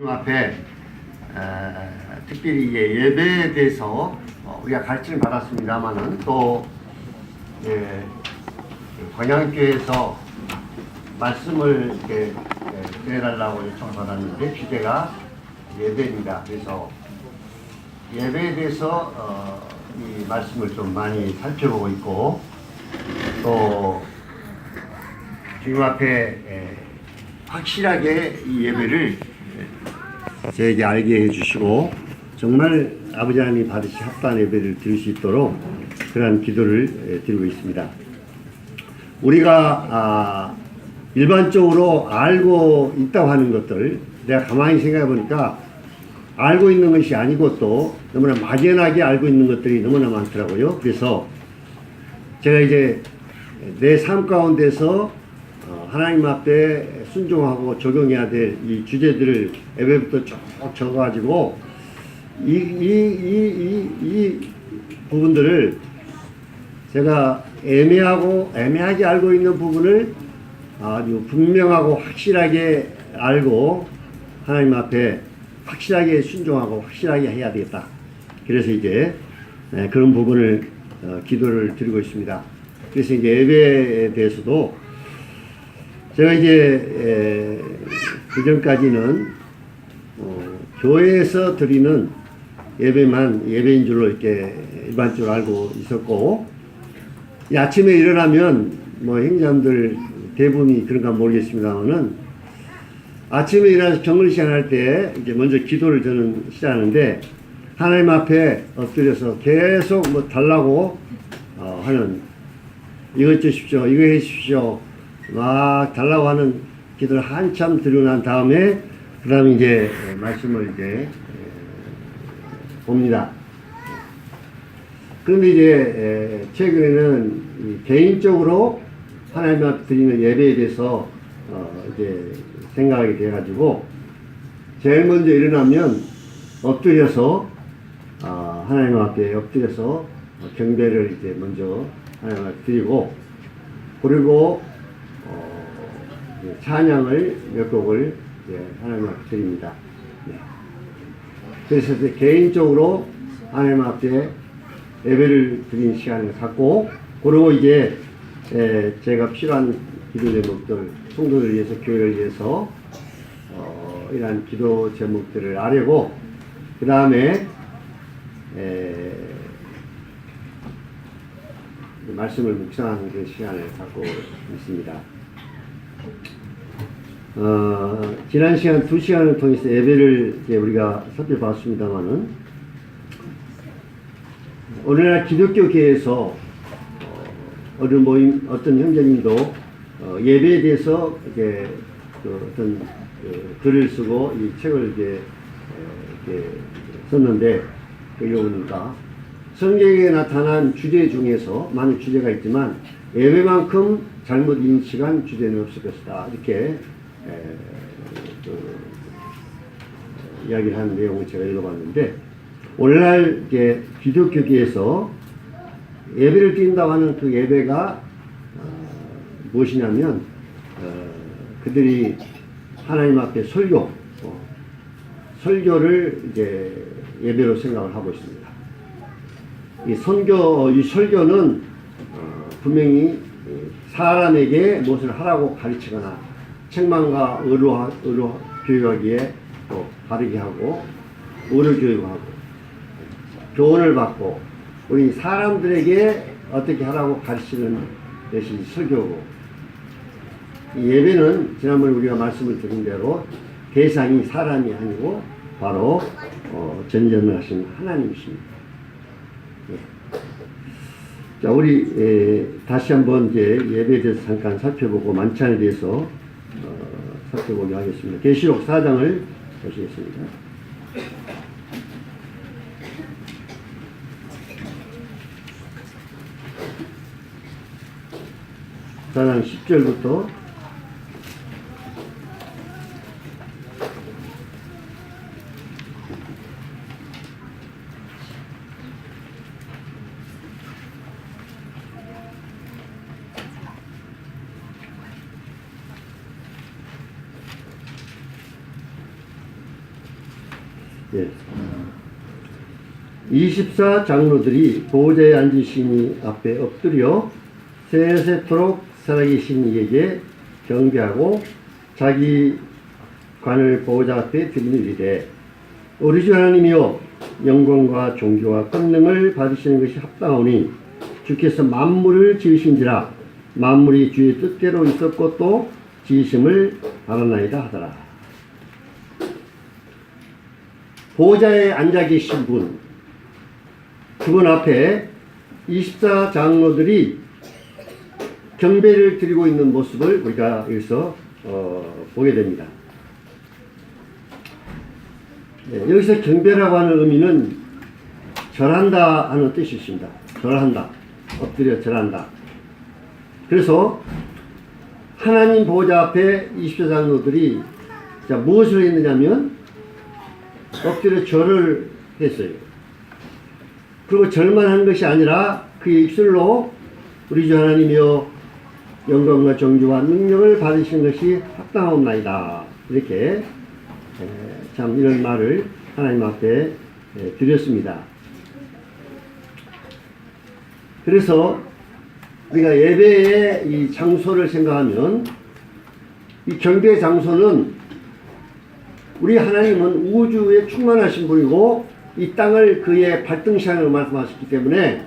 앞에 특별히 예배에 대해서 우리가 가르침을 받았습니다만은 또 광양교회에서 말씀을 이렇게 드려달라고 요청을 받았는데 주제가 예배입니다. 그래서 예배에 대해서 이 말씀을 좀 많이 살펴보고 있고 또 주님 앞에 확실하게 이 예배를 저에게 알게 해주시고 정말 아버지 하나님이 받으시 합당한 예배를 드릴 수 있도록 그러한 기도를 드리고 있습니다. 우리가 일반적으로 알고 있다고 하는 것들 내가 가만히 생각해 보니까 알고 있는 것이 아니고 또 너무나 막연하게 알고 있는 것들이 너무나 많더라고요. 그래서 제가 이제 내 삶 가운데서 하나님 앞에 순종하고 적용해야 될 이 주제들을 예배부터 쭉 적어가지고 이 부분들을 제가 애매하게 알고 있는 부분을 아주 분명하고 확실하게 알고 하나님 앞에 확실하게 순종하고 확실하게 해야 되겠다. 그래서 이제 그런 부분을 기도를 드리고 있습니다. 그래서 이제 예배에 대해서도 제가 이제 그전까지는 교회에서 드리는 예배만 예배인 줄로 이렇게 일반적으로 알고 있었고 아침에 일어나면 뭐 행자님들 대부분이 그런가 모르겠습니다만은 아침에 일어나서 정글 시작할 때 이제 먼저 기도를 저는 시작하는데 하나님 앞에 엎드려서 계속 뭐 달라고 하는 이것 주십시오, 이거 해주십시오 막 달라고 하는 기도를 한참 드리고 난 다음에 그 다음에 이제 말씀을 이제 봅니다. 그런데 이제 최근에는 개인적으로 하나님 앞에 드리는 예배에 대해서 이제 생각하게 돼가지고 제일 먼저 일어나면 엎드려서 하나님 앞에 엎드려서 경배를 이제 먼저 하나님 앞에 드리고 그리고 찬양을 몇 곡을 하나님 앞에 드립니다. 네. 그래서 이제 개인적으로 하나님 앞에 예배를 드리는 시간을 갖고 그리고 이제 제가 필요한 기도 제목들 성도를 위해서 교회를 위해서 이러한 기도 제목들을 아뢰고 그 다음에 말씀을 묵상하는 그 시간을 갖고 있습니다. 지난 시간 2시간을 통해서 예배를 이제 우리가 살펴봤습니다만은 오늘날 기독교계에서 어느 모임 어떤 형제님도 예배에 대해서 이제 어떤 글을 쓰고 이 책을 이제 썼는데 여기 보니까 성경에 나타난 주제 중에서 많은 주제가 있지만 예배만큼 잘못 인식한 주제는 없을 것이다 이렇게 이야기를 하는 내용을 제가 읽어봤는데 오늘날 이제 기독교계에서 예배를 드린다고 하는 그 예배가 무엇이냐면 그들이 하나님 앞에 설교를 이제 예배로 생각을 하고 있습니다. 이 설교는 분명히 사람에게 무엇을 하라고 가르치거나 책망과 의로 교육하기에 또 바르게 하고 의로 교육하고 교훈을 받고 우리 사람들에게 어떻게 하라고 가르치는 것이 설교고 이 예배는 지난번에 우리가 말씀을 드린 대로 대상이 사람이 아니고 바로 전전을 하신 하나님이십니다. 네. 자, 우리 다시 한번 이제 예배에 대해서 잠깐 살펴보고 만찬에 대해서 살펴보게 하겠습니다. 계시록 4장을 보시겠습니다. 4장 10절부터 예. 24 장로들이 보좌에 앉으신 이 앞에 엎드려 세세토록 살아계신 이에게 경배하고 자기 관을 보좌 앞에 드리는 일에 우리 주 하나님이여 영광과 존귀와 권능을 받으시는 것이 합당하오니 주께서 만물을 지으신지라 만물이 주의 뜻대로 있었고 또 지으심을 알았나이다 하더라. 보좌에 앉아 계신 분, 그분 앞에 24 장로들이 경배를 드리고 있는 모습을 우리가 여기서 보게 됩니다. 네, 여기서 경배라고 하는 의미는 절한다 하는 뜻이 있습니다. 절한다, 엎드려 절한다. 그래서 하나님 보좌 앞에 24 장로들이 무엇을 했느냐면 엎드려 절을 했어요. 그리고 절만 한 것이 아니라 그의 입술로 우리 주 하나님이여 영광과 존귀와 능력을 받으시는 것이 합당하옵나이다. 이렇게 참 이런 말을 하나님 앞에 드렸습니다. 그래서 우리가 예배의 이 장소를 생각하면 이 경배 장소는 우리 하나님은 우주에 충만하신 분이고 이 땅을 그의 발등상으로 말씀하셨기 때문에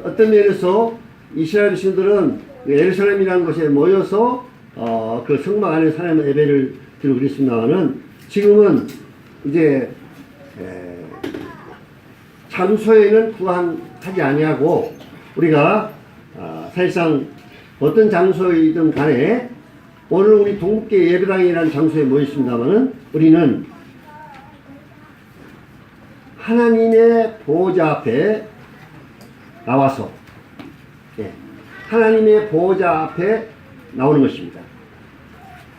어떤 면에서 이스라엘 신들은 예루살렘이라는 곳에 모여서 그 성막 안에 하나님의 예배를 드리고 그랬습니다만은 지금은 이제 장소에는 구한하지 아니하고 우리가 사실상 어떤 장소이든 간에 오늘 우리 동국계 예배당이라는 장소에 모였습니다만은 우리는 하나님의 보좌 앞에 나와서 하나님의 보좌 앞에 나오는 것입니다.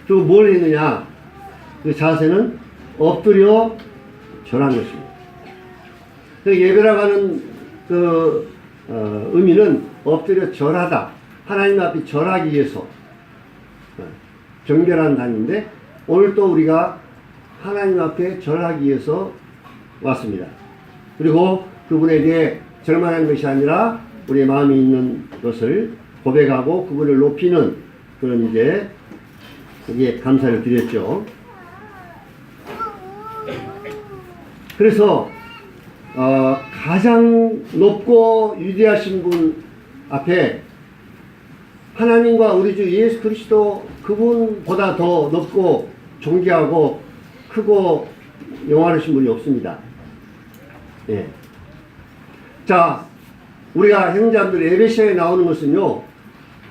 그리고 뭘 했느냐? 그 자세는 엎드려 절한 것입니다. 그 예배라고 하는 그 의미는 엎드려 절하다. 하나님 앞에 절하기 위해서 경배라는 단위인데 오늘 또 우리가 하나님 앞에 절하기 위해서 왔습니다. 그리고 그분에게 절만한 것이 아니라 우리의 마음에 있는 것을 고백하고 그분을 높이는 그런 이제 감사를 드렸죠. 그래서 가장 높고 위대하신 분 앞에 하나님과 우리 주 예수 그리스도 그분보다 더 높고 존귀하고 크고 영화로우신 분이 없습니다. 예. 자, 우리가 형제자매들 예배 시간에 나오는 것은요,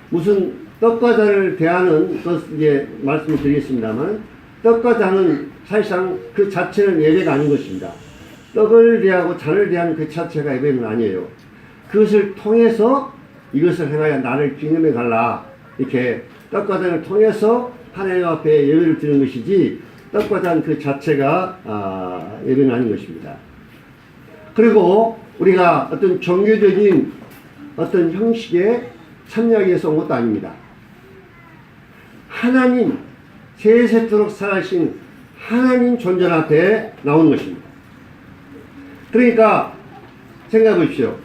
무슨 떡과 잔을 대하는 것 이제 말씀을 드리겠습니다만, 떡과 잔은 사실상 그 자체는 예배가 아닌 것입니다. 떡을 대하고 잔을 대하는 그 자체가 예배는 아니에요. 그것을 통해서 이것을 행하여 나를 기념해 갈라. 이렇게 떡과 잔을 통해서 하나님 앞에 예배를 드리는 것이지, 떡과 잔 그 자체가 예배는 아닌 것입니다. 그리고 우리가 어떤 종교적인 어떤 형식에 참여하기 위해서 온 것도 아닙니다. 하나님, 세세토록 살아계신 하나님 존재 앞에 나오는 것입니다. 그러니까 생각해 보십시오.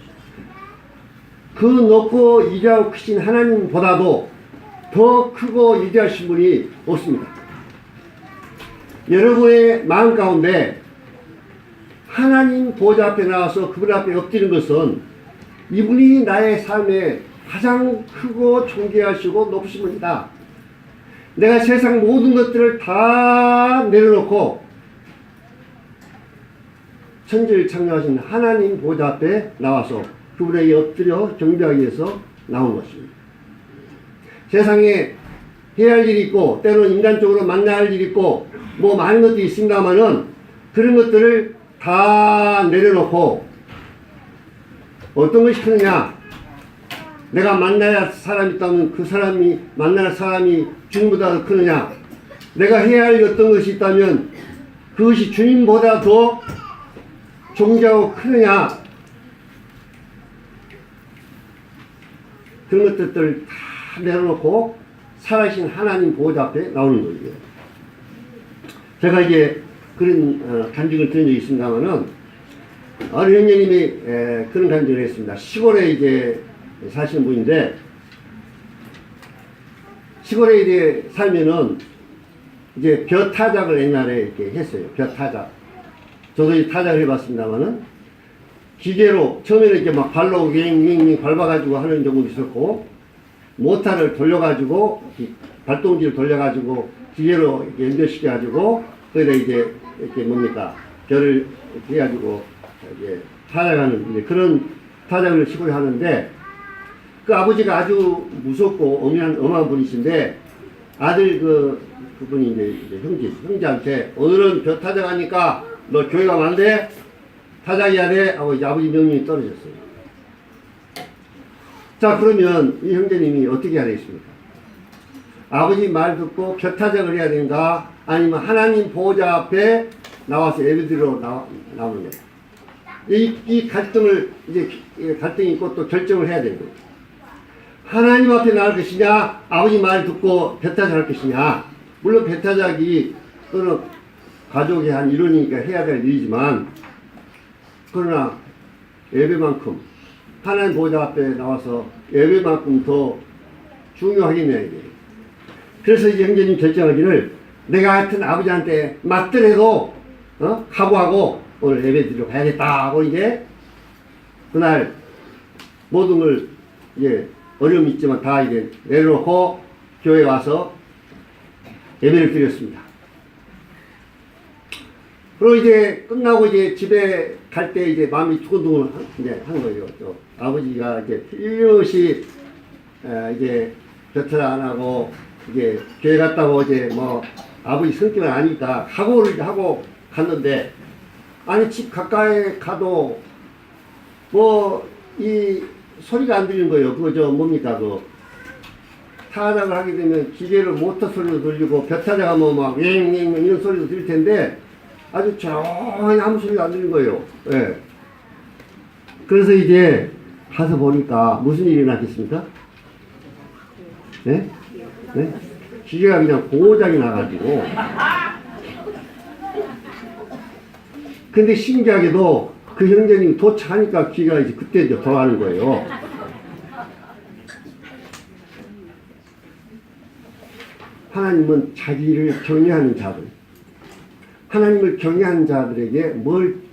그 높고 위대하고 크신 하나님보다도 더 크고 위대하신 분이 없습니다. 여러분의 마음 가운데 하나님 보좌 앞에 나와서 그분 앞에 엎드리는 것은 이분이 나의 삶에 가장 크고 존귀하시고 높으신 분이다. 내가 세상 모든 것들을 다 내려놓고 천지를 창조하신 하나님 보좌 앞에 나와서 그분에게 엎드려 경배하기 위해서 나온 것입니다. 세상에 해야 할 일이 있고 때로는 인간적으로 만나야 할 일이 있고 뭐 많은 것들이 있습니다만은 그런 것들을 다 내려놓고 어떤 것이 크느냐? 내가 만나야 할 사람이 있다면 그 사람이 만날 사람이 주님보다 더 크느냐? 내가 해야 할 어떤 것이 있다면 그것이 주님보다 더 존귀하고 크느냐? 그런 것들을 다 내려놓고 살아계신 하나님 보호자 앞에 나오는 거예요. 제가 이제 그런 간증을 들은 적이 있습니다만은 어느 형제님이 그런 간증을 했습니다. 시골에 이제 사시는 분인데 시골에 이제 살면은 이제 벼 타작을 옛날에 이렇게 했어요. 벼 타작. 저도 이 타작을 해봤습니다만은 기계로 처음에는 이렇게 막 발로 윙윙 밟아가지고 하는 경우도 있었고 모터를 돌려가지고 발동기를 돌려가지고 기계로 이렇게 연결시켜가지고 거기다 이제 이렇게 뭡니까 벼를 이렇게 해가지고 이제 타작하는 이제 그런 타작을 시골에 하는데 그 아버지가 아주 무섭고 엄한 분이신데 아들 그분이 이제 형제한테 오늘은 벼 타작하니까 너 교회 가면 안 돼? 타작해야 돼? 하고 이제 아버지 명령이 떨어졌어요. 자, 그러면 이 형제님이 어떻게 해야 되겠습니까? 아버지 말 듣고 벼 타작을 해야 되는가? 아니면 하나님 보호자 앞에 나와서 예배드리러 나오는 거예요. 이 갈등을, 이제 갈등이 있고 또 결정을 해야 되는 거예요. 하나님 앞에 나올 것이냐, 아버지 말 듣고 벼 타작할 것이냐. 물론 벼 타작이 또는 가족의 한 일원이니까 해야 될 일이지만, 그러나 예배만큼, 하나님 보호자 앞에 나와서 예배만큼 더 중요하겠냐, 이게. 그래서 이제 형제님 결정하기를 내가 하여튼 아버지한테 맞더라도, 각오하고 오늘 예배 드리러 가야겠다 하고 이제 그날 모든 걸 이제 어려움이 있지만 다 이제 내려놓고 교회에 와서 예배를 드렸습니다. 그리고 이제 끝나고 이제 집에 갈 때 이제 마음이 두근두근 이제 한 거예요. 또 아버지가 이제 틀림없이 이제 곁을 안 하고 이제 교회 갔다고 이제 뭐 아버지 성격을 아니까 각오를 하고 갔는데 아니 집 가까이 가도 뭐 이 소리가 안 들리는 거예요. 그거 저 뭡니까 그 타작을 하게 되면 기계를 모터 소리도 들리고 벼 타작하면 막 윙윙 이런 소리도 들릴 텐데 아주 조용히 아무 소리가 안 들리는 거예요. 예. 그래서 이제 가서 보니까 무슨 일이 났겠습니까? 네? 네? 기계가 그냥 고장이 나가지고 근데 신기하게도 그 형제님이 도착하니까 기계가 이제 그때 이제 돌아가는 거예요. 하나님은 자기를 경외하는 자들, 하나님을 경외하는 자들에게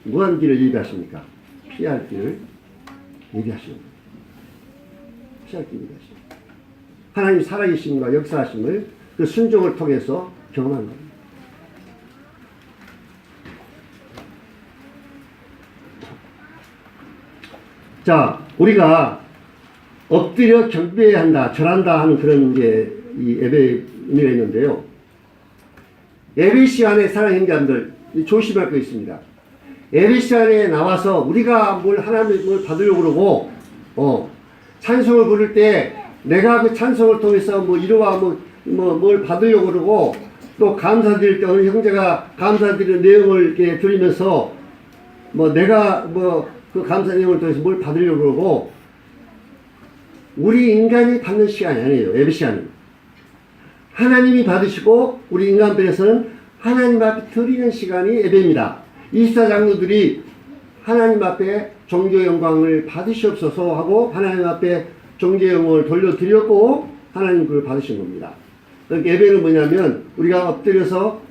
무한 길을 예비하십니까? 피할 길을 예비하시는 거예요. 피할 길을 예비하십니다. 하나님 살아계심과 역사하심을 그 순종을 통해서 경험한 겁니다. 자, 우리가 엎드려 경배해야 한다, 절한다 하는 그런 이제 이 예배 의미가 있는데요. 예배 시간에 사랑하는 형제들 조심할 거 있습니다. 예배 시간에 나와서 우리가 하나님을 받으려고 그러고, 찬송을 부를 때 내가 그 찬송을 통해서 뭐 이루와 뭘 받으려고 그러고, 또 감사드릴 때 어느 형제가 감사드리는 내용을 이렇게 들으면서 뭐 내가 그 감사 내용을 통해서 뭘 받으려고 그러고, 우리 인간이 받는 시간이 아니에요. 예배 시간은. 하나님이 받으시고 우리 인간편에서는 하나님 앞에 드리는 시간이 예배입니다. 24장로들이 하나님 앞에 종교 영광을 받으시옵소서 하고 하나님 앞에 종교 영광을 돌려드렸고 하나님 그걸 받으신 겁니다. 그러니까 예배는 뭐냐면 우리가 엎드려서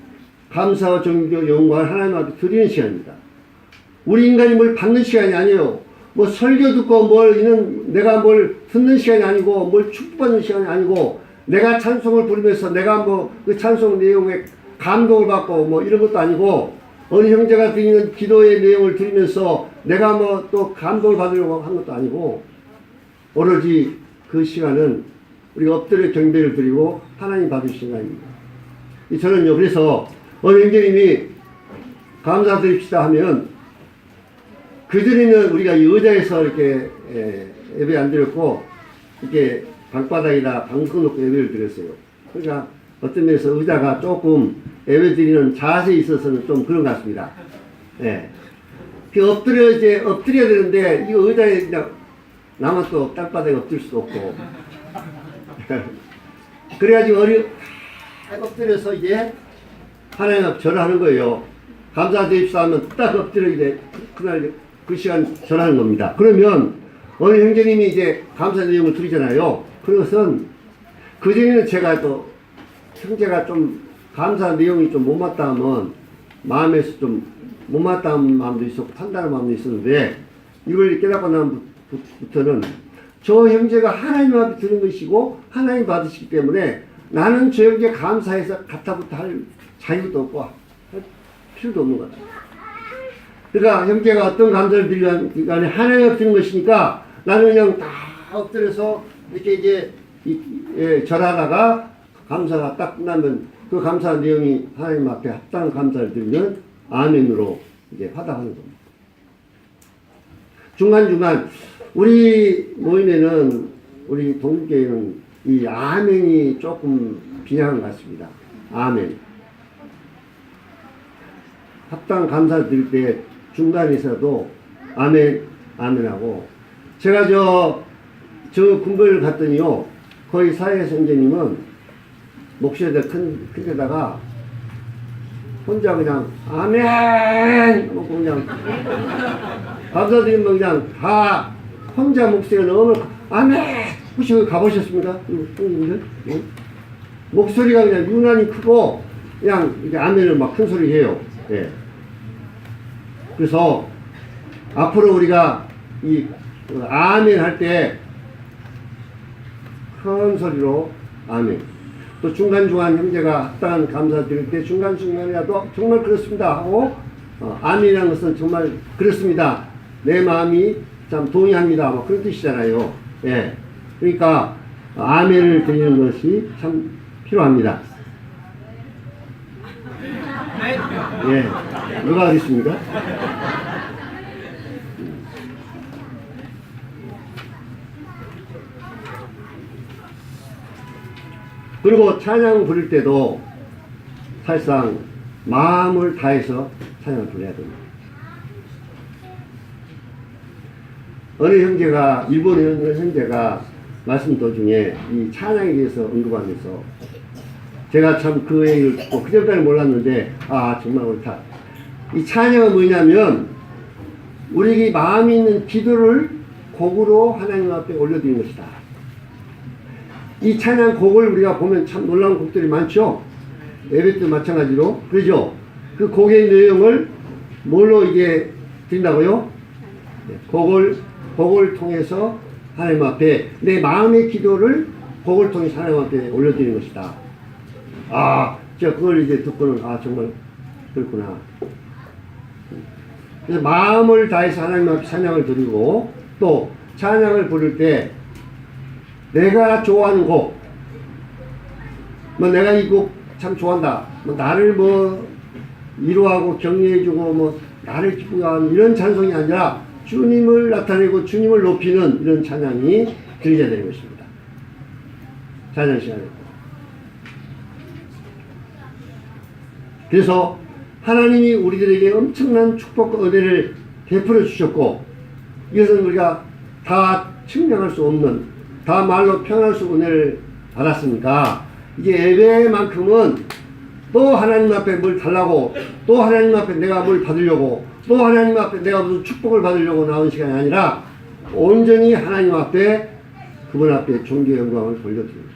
감사와 종교 영광을 하나님 앞에 드리는 시간입니다. 우리 인간이 뭘 받는 시간이 아니에요. 뭐 설교 듣고 내가 뭘 듣는 시간이 아니고 뭘 축복받는 시간이 아니고 내가 찬송을 부르면서 내가 그 찬송 내용에 감동을 받고 뭐 이런 것도 아니고 어느 형제가 드리는 기도의 내용을 들으면서 내가 또 감동을 받으려고 한 것도 아니고 오로지 그 시간은 우리가 엎드려 경배를 드리고 하나님 받으신 시간입니다. 저는요 그래서 어느 형제님이 감사드립시다 하면 그전에는 우리가 이 의자에서 이렇게 예배 안 드렸고 이렇게 방바닥이나 방석 놓고 예배를 드렸어요. 그러니까 어떤 면에서 의자가 조금 예배 드리는 자세에 있어서는 좀 그런 것 같습니다. 예. 엎드려야 되는데 이 의자에 그냥 나만 또 땅바닥에 엎드릴 수도 없고 그래가지고 엎드려서 이제 하나님 앞 절을 하는 거예요. 감사드립시다 하면 딱 엎드려 이제 그날 그 시간 전하는 겁니다. 그러면 어느 형제님이 이제 감사 내용을 드리잖아요. 그것은 그전에는 제가 또 형제가 좀 감사 내용이 좀 못맞다 하면 마음에서 좀 못맞다는 마음도 있었고 판단하는 마음도 있었는데 이걸 깨닫고 나부터는 저 형제가 하나님 앞에 드는 것이고 하나님 받으시기 때문에 나는 저 형제 감사해서 갖다부터 할 자유도 없고 할 필요도 없는 것 같아요. 그러니까 형제가 어떤 감사를 드리든 간에 하나님 앞에 드는 것이니까 나는 그냥 다 엎드려서 이렇게 이제 절하다가 감사가 딱 끝나면 그 감사 내용이 하나님 앞에 합당한 감사를 드리면 아멘으로 이제 화답하는 겁니다. 중간중간 우리 모임에는 우리 동교회는 이 아멘이 조금 빈약한 것 같습니다. 아멘. 합당 감사 드릴 때 중간에서도 아멘, 아멘하고 제가 저 궁궐을 갔더니요 거의 사회 선생님은 목소리가 큰 데다가 혼자 그냥 아멘 하고 그냥 감사드리면 그냥 다 혼자 목소리가 너무 아멘 혹시 가보셨습니까? 형님들? 네? 목소리가 그냥 유난히 크고 그냥 이렇게 아멘을 막 큰 소리 해요. 네. 그래서 앞으로 우리가 이 아멘 할 때 큰 소리로 아멘. 또 중간중간 형제가 합당한 감사 드릴 때 중간중간이라도 정말 그렇습니다 하고 아멘이라는 것은 정말 그렇습니다. 내 마음이 참 동의합니다. 뭐 그런 뜻이잖아요. 예. 그러니까 아멘을 드리는 것이 참 필요합니다. 예. 누가 하겠습니까? 그리고 찬양 부를 때도 사실상 마음을 다해서 찬양을 불러야 됩니다. 어느 형제가, 일본의 어느 형제가 말씀 도중에 이 찬양에 대해서 언급하면서 제가 참 그 얘기를 듣고 그전까지 몰랐는데 아 정말 옳다. 이 찬양은 뭐냐면 우리에게 마음이 있는 기도를 곡으로 하나님 앞에 올려드리는 것이다. 이 찬양 곡을 우리가 보면 참 놀라운 곡들이 많죠. 예배 때 마찬가지로 그러죠. 그 곡의 내용을 뭘로 이게 드린다고요? 곡을 통해서 하나님 앞에 내 마음의 기도를 곡을 통해서 하나님 앞에 올려드리는 것이다. 아, 제가 그걸 이제 듣고는 아 정말 그렇구나. 그래서 마음을 다해서 하나님 앞에 찬양을 드리고 또 찬양을 부를 때 내가 좋아하는 곡, 뭐 내가 이 곡 참 좋아한다. 뭐 나를 뭐 위로하고 격려해주고 뭐 나를 기쁘게 하는 이런 찬송이 아니라 주님을 나타내고 주님을 높이는 이런 찬양이 드려야 되는 것입니다. 찬양 시간에. 그래서 하나님이 우리들에게 엄청난 축복과 은혜를 베풀어 주셨고 이것은 우리가 다 측량할 수 없는 다 말로 표현할 수 없는 은혜를 받았으니까 이게 예배만큼은 또 하나님 앞에 뭘 달라고 또 하나님 앞에 내가 뭘 받으려고 또 하나님 앞에 내가 무슨 축복을 받으려고 나온 시간이 아니라 온전히 하나님 앞에 그분 앞에 존귀 영광을 돌려드립니다.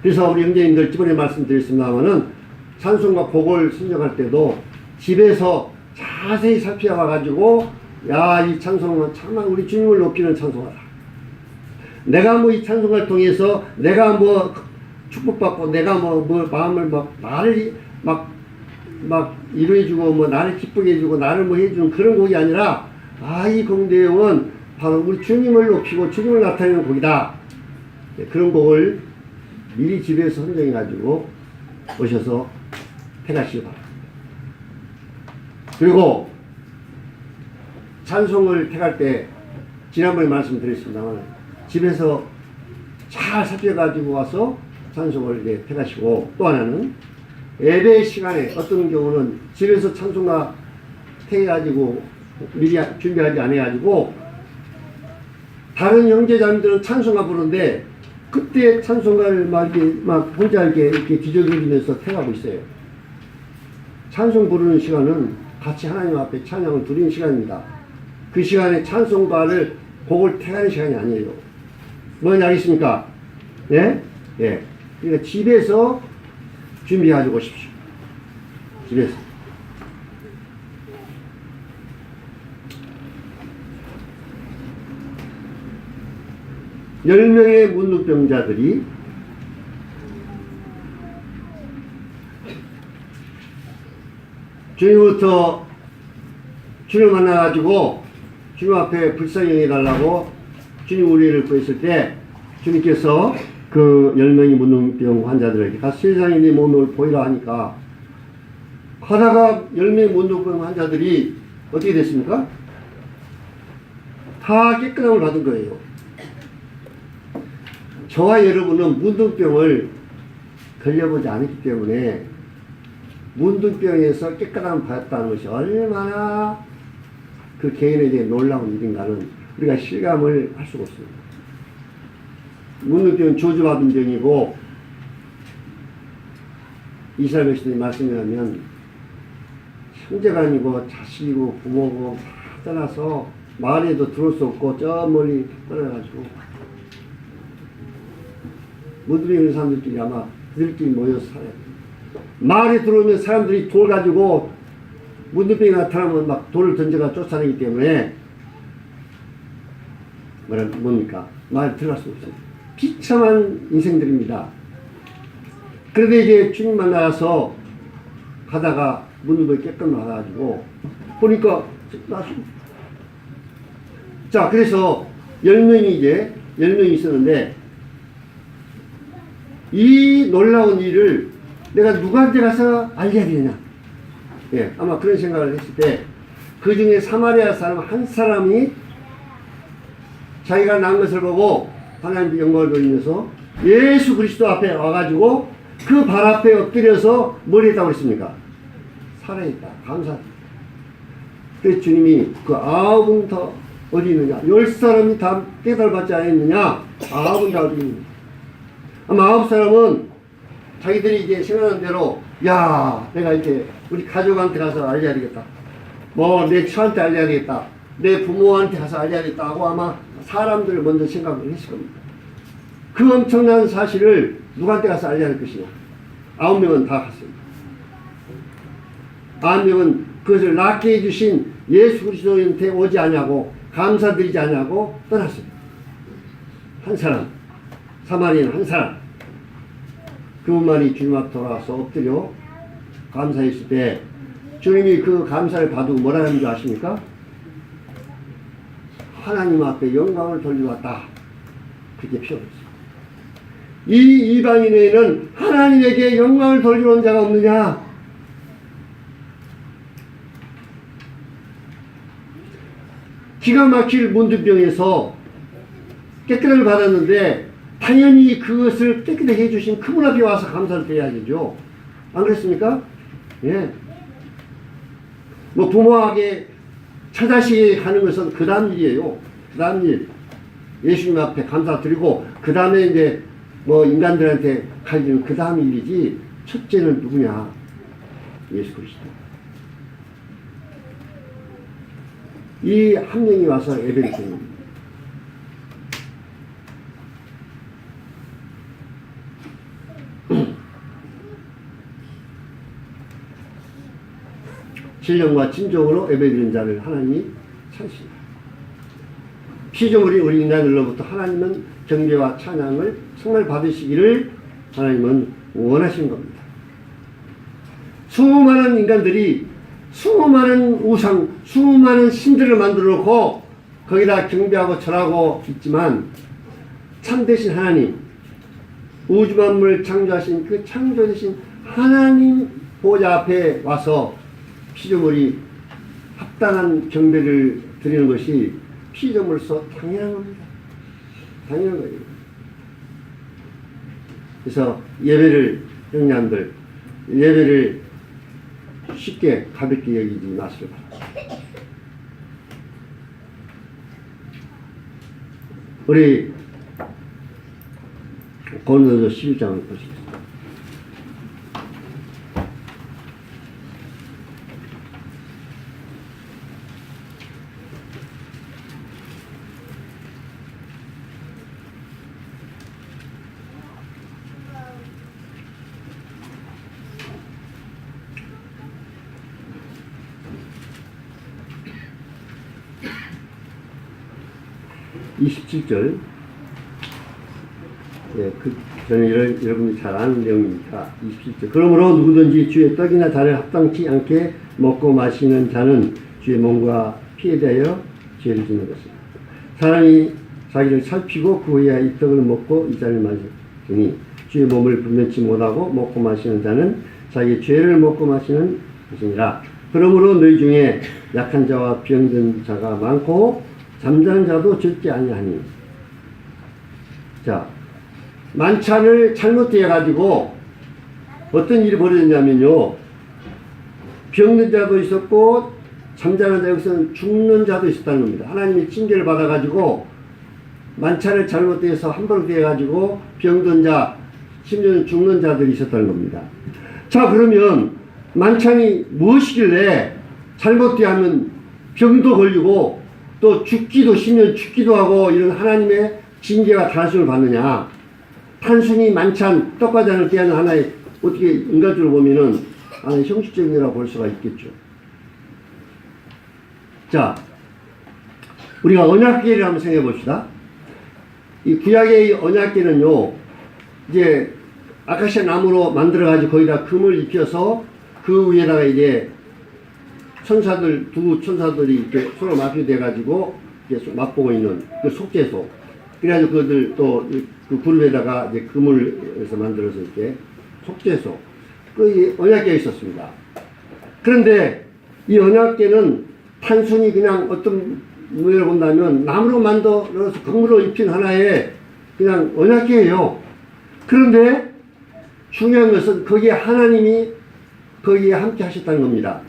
그래서 우리 형제님들 이번에 말씀드렸습니다마는 찬송과 곡을 선정할 때도 집에서 자세히 살펴봐가지고 야, 이 찬송은 정말 우리 주님을 높이는 찬송하다. 내가 뭐 이 찬송을 통해서 내가 뭐 축복받고 내가 뭐 마음을 막 나를 막 이루어주고 뭐 나를 기쁘게 해주고 나를 뭐 해주는 그런 곡이 아니라 아, 이 곡 내용은 바로 우리 주님을 높이고 주님을 나타내는 곡이다. 그런 곡을 미리 집에서 선정해 가지고 오셔서 택하시기 바랍니다. 그리고 찬송을 택할 때 지난번에 말씀드렸습니다만 집에서 잘 살펴가지고 와서 찬송을 이제 택하시고 또 하나는 예배 시간에 어떤 경우는 집에서 찬송가 택해가지고 미리 준비하지 않아가지고 다른 형제자매들은 찬송가 부르는데 그때 찬송가를 막 혼자 이렇게 기저귀면서 택하고 있어요. 찬송 부르는 시간은 같이 하나님 앞에 찬양을 드리는 시간입니다. 그 시간에 찬송가를 곡을 택하는 시간이 아니에요. 뭔지 알겠습니까? 예? 예. 그러니까 집에서 준비하고 오십시오. 집에서. 열 명의 문둥병자들이 주님부터 주님 만나가지고 주님 앞에 불쌍히 해달라고 주님 우리를 구했을 때 주님께서 그 10명의 문둥병 환자들에게 가서 세상에 네 몸을 보이라 하니까 가다가 10명의 문둥병 환자들이 어떻게 됐습니까? 다 깨끗함을 받은 거예요. 저와 여러분은 문둥병을 걸려보지 않았기 때문에 문둥병에서 깨끗함을 받았다는 것이 얼마나 그 개인에게 놀라운 일인가는 우리가 실감을 할 수가 없습니다. 문둥병은 저주받은 병이고 이스라엘 백성들이 말씀에 하면 형제가 아니고 자식이고 부모고 다 떠나서 마을에도 들어올 수 없고 저 멀리 떠나가지고 문둥병 있는 사람들끼리 아마 그들끼리 모여서 살아야 돼요. 마을에 들어오면 사람들이 돌 가지고 문둥병이 나타나면 막 돌을 던져가 쫓아내기 때문에 뭡니까? 마을에 들어갈 수 없어요. 비참한 인생들입니다. 그런데 이제 주님 만나서 가다가 문둥병이 깨끗 나가지고 보니까 자 그래서 10명이 있었는데 이 놀라운 일을 내가 누구한테 가서 알려야 되냐? 예, 아마 그런 생각을 했을 때, 그 중에 사마리아 사람 한 사람이 자기가 난 것을 보고 하나님께 영광을 돌리면서 예수 그리스도 앞에 와가지고 그 발 앞에 엎드려서 뭘 했다고 그랬습니까? 살아있다. 감사합니다. 그래서 주님이 그 9은 다 어디 있느냐? 10사람이 다 깨달을 받지 않았느냐? 9은 다 어디 있느냐? 아마 9사람은 자기들이 이제 생각하는 대로, 야, 내가 이렇게 우리 가족한테 가서 알려야 되겠다. 뭐, 내 처한테 알려야 되겠다. 내 부모한테 가서 알려야 되겠다 하고 아마 사람들을 먼저 생각을 했을 겁니다. 그 엄청난 사실을 누구한테 가서 알려야 할 것이냐. 9명은 다 갔습니다. 9명은 그것을 낫게 해주신 예수 그리스도한테 오지 않냐고, 감사드리지 않냐고 떠났습니다. 한 사람, 사마리아인 한 사람. 그분만이 주님 앞에 돌아와서 엎드려 감사했을 때 주님이 그 감사를 받고 뭐라 하는 줄 아십니까? 하나님 앞에 영광을 돌리러 왔다. 그렇게 표현했어요. 이 이방인에는 하나님에게 영광을 돌리러 온 자가 없느냐? 기가 막힐 문둥병에서 깨끗함을 받았는데 당연히 그것을 깨끗하게 해주신 그분 앞에 와서 감사를 드려야죠. 안 그렇습니까? 예. 뭐 부모에게 처자식이 가는 것은 그 다음 일이에요. 그 다음 일. 예수님 앞에 감사드리고 그 다음에 이제 뭐 인간들한테 갈 일은 그 다음 일이지 첫째는 누구냐? 예수 그리스도. 이 한 명이 와서 예배를 드립니다. 신령과 진정으로 예배드리는 자를 하나님이 찾으신다. 피조물이 우리 인간들로부터 하나님은 경배와 찬양을 정말 받으시기를 하나님은 원하시는 겁니다. 수많은 인간들이 수많은 우상, 수많은 신들을 만들어 놓고 거기다 경배하고 절하고 있지만 참되신 하나님, 우주 만물을 창조하신 그 창조되신 하나님 보좌 앞에 와서 피조물이 합당한 경배를 드리는 것이 피조물로서 당연한 겁니다. 당연한 거예요. 그래서 예배를, 형님들, 예배를 쉽게 가볍게 여기지 마시기 바랍니다. 우리 고린도서 11장을 보시겠습니다. 27절. 예, 저는 여러분이 잘 아는 내용입니다. 27절. 그러므로 누구든지 주의 떡이나 잔을 합당치 않게 먹고 마시는 자는 주의 몸과 피에 대하여 죄를 짓는 것입니다. 사람이 자기를 살피고 그 후에 이 떡을 먹고 이 잔을 마시니 주의 몸을 분별치 못하고 먹고 마시는 자는 자기의 죄를 먹고 마시는 것이니라. 그러므로 너희 중에 약한 자와 병든 자가 많고 잠자는 자도 적지 아니하니. 자, 만찬을 잘못되어 가지고 어떤 일이 벌어졌냐면요, 병든 자도 있었고 잠자는 자, 여기서는 죽는 자도 있었다는 겁니다. 하나님이 징계를 받아 가지고 만찬을 잘못되어서 함부로 되어 가지고 병든 자, 심지어는 죽는 자들이 있었다는 겁니다. 자, 그러면 만찬이 무엇이길래 잘못되어 하면 병도 걸리고 또 죽기도, 심지어 죽기도 하고 이런 하나님의 징계가 단순을 받느냐. 단순히 만찬, 떡과 잔을 떼하는 하나의, 어떻게 인간적으로 보면은 하나의 형식적이라고 볼 수가 있겠죠. 자, 우리가 언약궤를 한번 생각해 봅시다. 이 구약의 언약궤는요, 이제 아카시아 나무로 만들어가지고 거기다 금을 입혀서 그 위에다가 이제 천사들, 두 천사들이 이렇게 서로 마주대가지고 맛보고 있는 그 속죄소. 그래가지고 그들 또 그 그룹에다가 이제 금을 해서 만들어서 이렇게 속죄소. 그 언약궤가 있었습니다. 그런데 이 언약궤는 단순히 그냥 어떤 무예를 본다면 나무로 만들어서 금으로 입힌 하나의 그냥 언약궤예요. 그런데 중요한 것은 거기에 하나님이 거기에 함께 하셨다는 겁니다.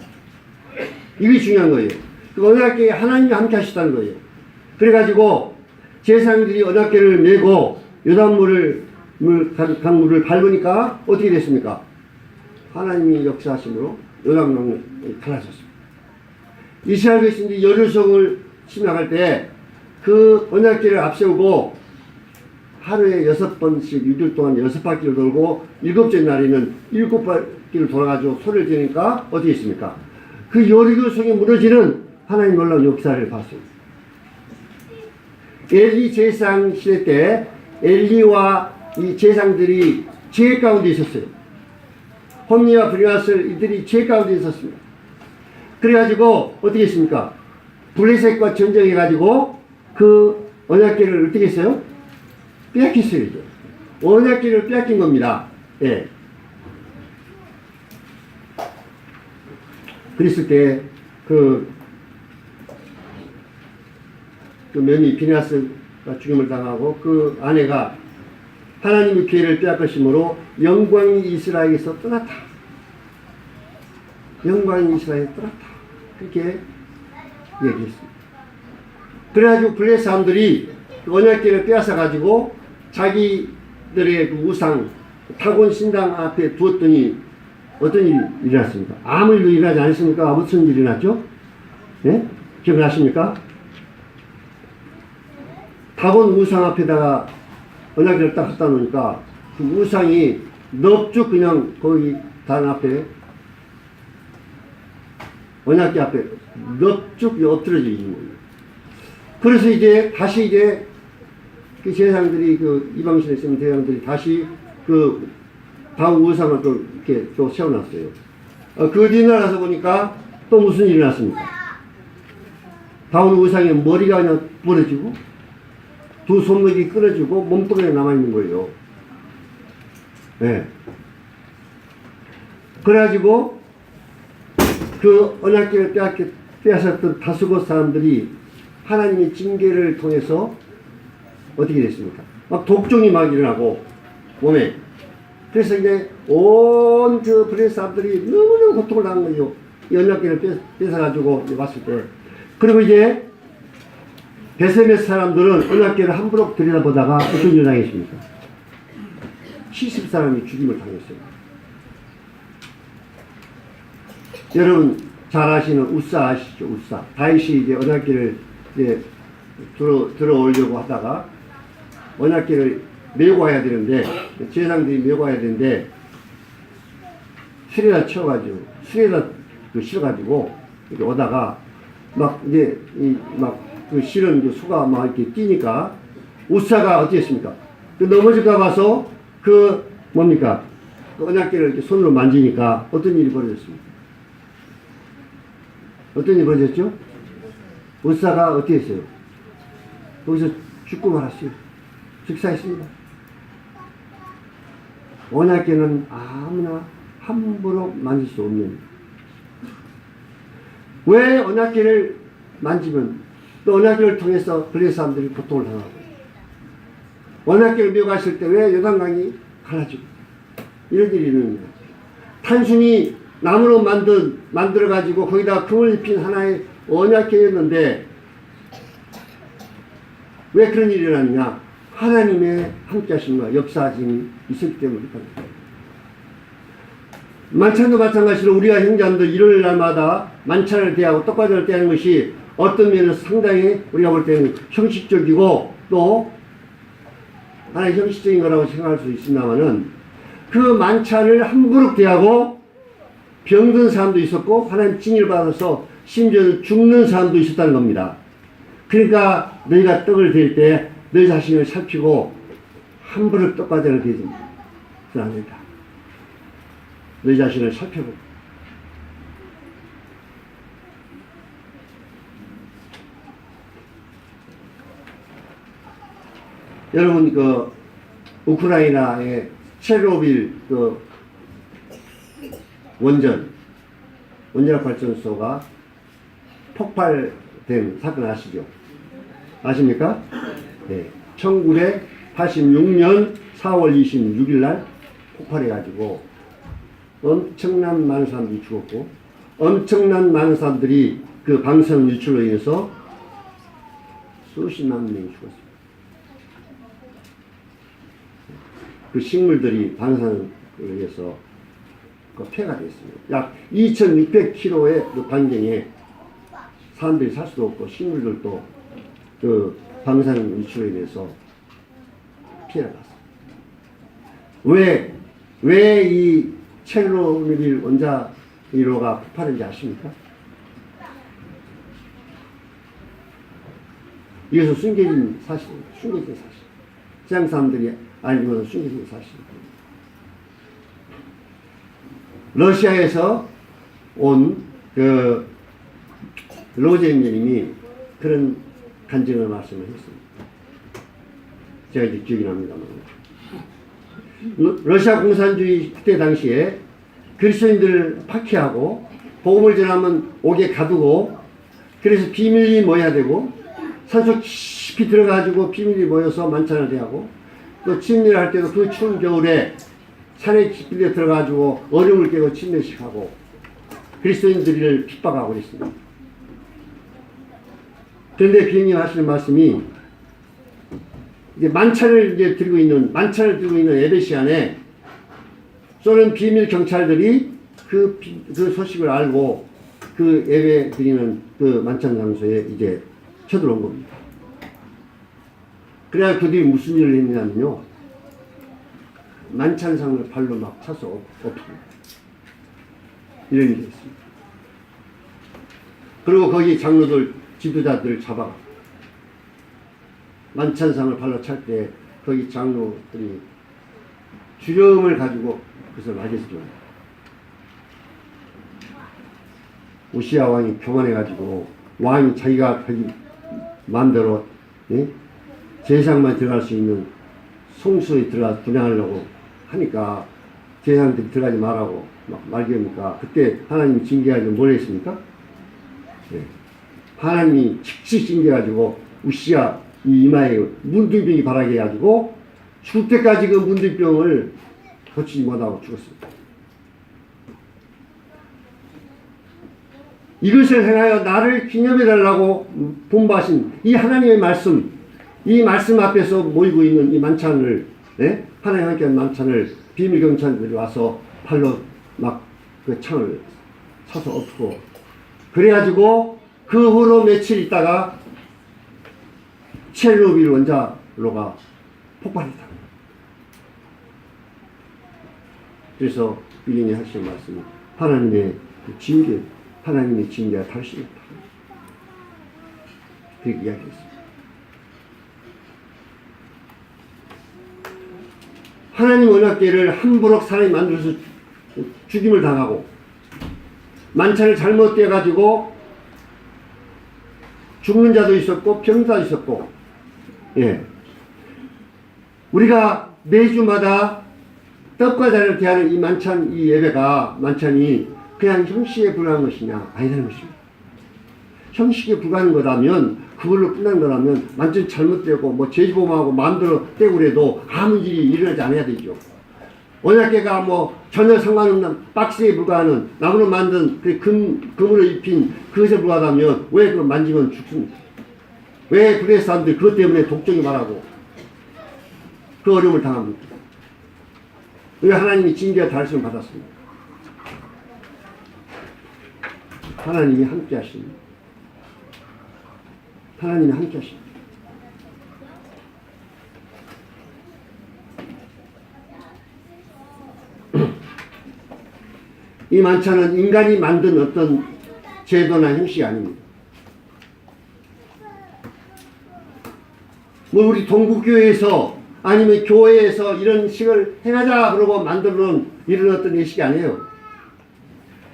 이게 중요한 거예요. 그 언약궤에 하나님이 함께 하셨다는 거예요. 그래가지고 제사장들이 언약궤를 메고 요단물을 강물을 밟으니까 어떻게 됐습니까? 하나님이 역사하심으로 요단강이 갈라졌습니다. 이스라엘 백성들이 여리고성을 침략할 때 그 언약궤를 앞세우고 하루에 6번씩 6일 동안 6바퀴를 돌고 7째 날에는 7바퀴를 돌아가지고 소리를 지르니까 어떻게 했습니까? 그 여리고성이 무너지는 하나님 놀라운 역사를 봤습니다. 엘리 제사장 시대 때 엘리와 이 제사장들이 죄 가운데 있었어요. 홈리와 브리아스 이들이 죄 가운데 있었습니다. 그래가지고 어떻게 했습니까? 블레셋과 전쟁해가지고 그 언약궤를 어떻게 했어요? 빼앗겼어요. 이제. 언약궤를 빼앗긴 겁니다. 예. 그랬을 때 그 며느리 비나스가 죽임을 당하고 그 아내가 하나님의 기회를 빼앗으심으로 영광이 이스라엘에서 떠났다. 영광이 이스라엘에 떠났다. 그렇게 얘기했습니다. 그래가지고 블레셋 사람들이 그 언약궤를 빼앗아가지고 자기들의 그 우상 타곤 신당 앞에 두었더니 어떤 일이 일어났습니까? 아무 일도 일어나지 않았습니까? 무슨 일이 일어났죠? 네? 기억나십니까? 다곤 우상 앞에다가 언약궤를 딱 갖다 놓으니까 그 우상이 넙죽 그냥 거기 단 앞에 언약궤 앞에 넙죽 엎드려져 있는 거예요. 그래서 이제 다시 이제 그 제사장들이 그 이방신에 있는 제사장들이 다시 그 다운 우상을 또 이렇게 또 세워놨어요. 그 뒤날아서 보니까 또 무슨 일이 났습니까? 다운 우상의 머리가 그냥 부러지고 두 손목이 끊어지고 몸뚱이가 남아있는 거예요. 네. 그래가지고 그 언약궤를 빼앗았던 다수곳 사람들이 하나님의 징계를 통해서 어떻게 됐습니까? 막 독종이 막 일어나고 몸에. 그래서 이제 온 그 블레셋 사람들이 너무너무 고통을 당한 거예요. 이 언약궤를 뺏어가지고 왔을 때. 그리고 이제 베세메스 사람들은 언약궤를 함부로 들여다보다가 어떤 일을 당했습니까? 70사람이 죽임을 당했어요. 여러분 잘 아시는 우사 아시죠? 우사. 다윗이 이제 언약궤를 이제 들어오려고 하다가 언약궤를 메고 와야 되는데, 제사장들이 메고 와야 되는데, 수레다 실어가지고, 이렇게 오다가, 막, 이제, 막, 그 실은 그 수가 막 이렇게 뛰니까 우사가 어떻게 했습니까? 그 넘어질까 봐서 그 뭡니까? 그 언약궤를 이렇게 손으로 만지니까 어떤 일이 벌어졌습니까? 어떤 일이 벌어졌죠? 우사가 어떻게 했어요? 거기서 죽고 말았어요. 즉사했습니다. 언약궤는 아무나 함부로 만질 수 없는. 왜 언약궤를 만지면 또 언약궤를 통해서 블레셋 사람들이 고통을 당하고, 언약궤를 메어갔을 때 왜 요단강이 갈라지고 이런 일이 있는 거예요. 단순히 나무로 만들어가지고 거기다 금을 입힌 하나의 언약궤였는데 왜 그런 일이 일어나느냐? 하나님의 함께 하심과 역사하심이 있었기 때문에 그렇다. 만찬도 마찬가지로 우리가 형제님들 일요일 날마다 만찬을 대하고 떡과자를 대하는 것이 어떤 면에서 상당히 우리가 볼 때는 형식적이고 또 하나의 형식적인 거라고 생각할 수 있습니다만은 그 만찬을 함부로 대하고 병든 사람도 있었고 하나님 징계를 받아서 심지어 죽는 사람도 있었다는 겁니다. 그러니까 너희가 떡을 댈 때 너희 자신을 살피고 함부로 떡과자를 대지 않는다. 너희 자신을 살펴보고. 여러분 그 우크라이나의 체르노빌 그 원자력 발전소가 폭발된 사건 아시죠? 아십니까? 네. 1986년 4월 26일 날 폭발해가지고 엄청난 많은 사람들이 죽었고 엄청난 많은 사람들이 그 방사능 유출로 인해서 수십만 명이 죽었습니다. 그 식물들이 방사능에 의해서 그 폐가 됐습니다. 약 2600km의 그 반경에 사람들이 살 수도 없고 식물들도 그 방사능 유출에 의해서 피해를 봤습니다. 왜 이 체르노빌 원자로가 폭발했는지 아십니까? 이것은 숨겨진 사실입니다. 숨겨진 사실. 세상 사람들이 알고는 숨겨진 사실입니다. 러시아에서 온 그 로제님이 그런 간증을 말씀을 했습니다. 제가 이제 기억이 납니다만. 러시아 공산주의 그때 당시에 그리스도인들을 박해하고 복음을 전하면 옥에 가두고 그래서 비밀이 모여야 되고 산속 깊이 들어가지고 비밀이 모여서 만찬을 대하고 또 침례를 할 때도 그 추운 겨울에 산에 깊이 들어가지고 얼음을 깨고 침례식하고 그리스도인들을 핍박하고 있습니다. 그런데 비행님 하시는 말씀이 이제 만찬을 들고 있는 예배 시간에 쏘는 비밀 경찰들이 그 소식을 알고 그 예배 드리는 그 만찬 장소에 이제 쳐들어온 겁니다. 그래야 그들이 무슨 일을 했냐면요. 만찬상을 발로 막 차서 엎고 이런 일이 있습니다. 그리고 거기 장로들, 지도자들 잡아가 만찬상을 발로 찰 때 거기 장로들이 주름을 가지고 그것을 맞았죠. 우시아 왕이 교만해가지고 왕이 자기가 자기 마음대로 제사장만 들어갈 수 있는 성수에 들어가 분양하려고 하니까 제사장들이 들어가지 말라고 막 말기니까 그때 하나님이 징계하고 뭘 했습니까? 네. 하나님이 직접 징계해가지고 우시아 이 이마에 문둥병이 발하게 해가지고 죽을 때까지 그 문둥병을 고치지 못하고 죽었습니다. 이것을 행하여 나를 기념해달라고 분부하신 이 하나님의 말씀, 이 말씀 앞에서 모이고 있는 이 만찬을, 하나님 함께 한 만찬을 비밀 경찰들이 와서 팔로 막 그 창을 쳐서 엎고, 그래가지고 그 후로 며칠 있다가 체르노빌 원자로가 폭발했다. 그래서 빌린이 하시는 말씀이 하나님의 징계가 다시 있다. 그렇게 이야기했습니다. 하나님 언약궤를 함부로 사람이 만들어서 죽임을 당하고 만찬을 잘못 떼가지고 죽는 자도 있었고 병자도 있었고, 예, 우리가 매주마다 떡과 잔을 대하는 이 만찬, 이 예배가 만찬이 그냥 형식에 불과한 것이냐? 아니라는 것입니다. 형식에 불과한 거라면, 그걸로 끝난 거라면 완전히 잘못되고 뭐 제지범하고 마음대로 떼고 그래도 아무 일이 일어나지 않아야 되죠. 언약궤가 뭐 전혀 상관없는 박스에 불과하는 나무로 만든 그 금으로 입힌 그것에 불과하다면 왜 그걸 만지면 죽습니까? 왜 그레 사람들이 그것 때문에 독종이 말하고 그 어려움을 당합니까? 왜 하나님이 징계와 달심을 받았습니다. 하나님이 함께 하십니다. 하나님이 함께 하십니다. 이 만찬은 인간이 만든 어떤 제도나 형식이 아닙니다. 뭐 우리 동국교회에서 아니면 교회에서 이런 식을 행하자 그러고 만들어 놓은 이런 어떤 예식이 아니에요.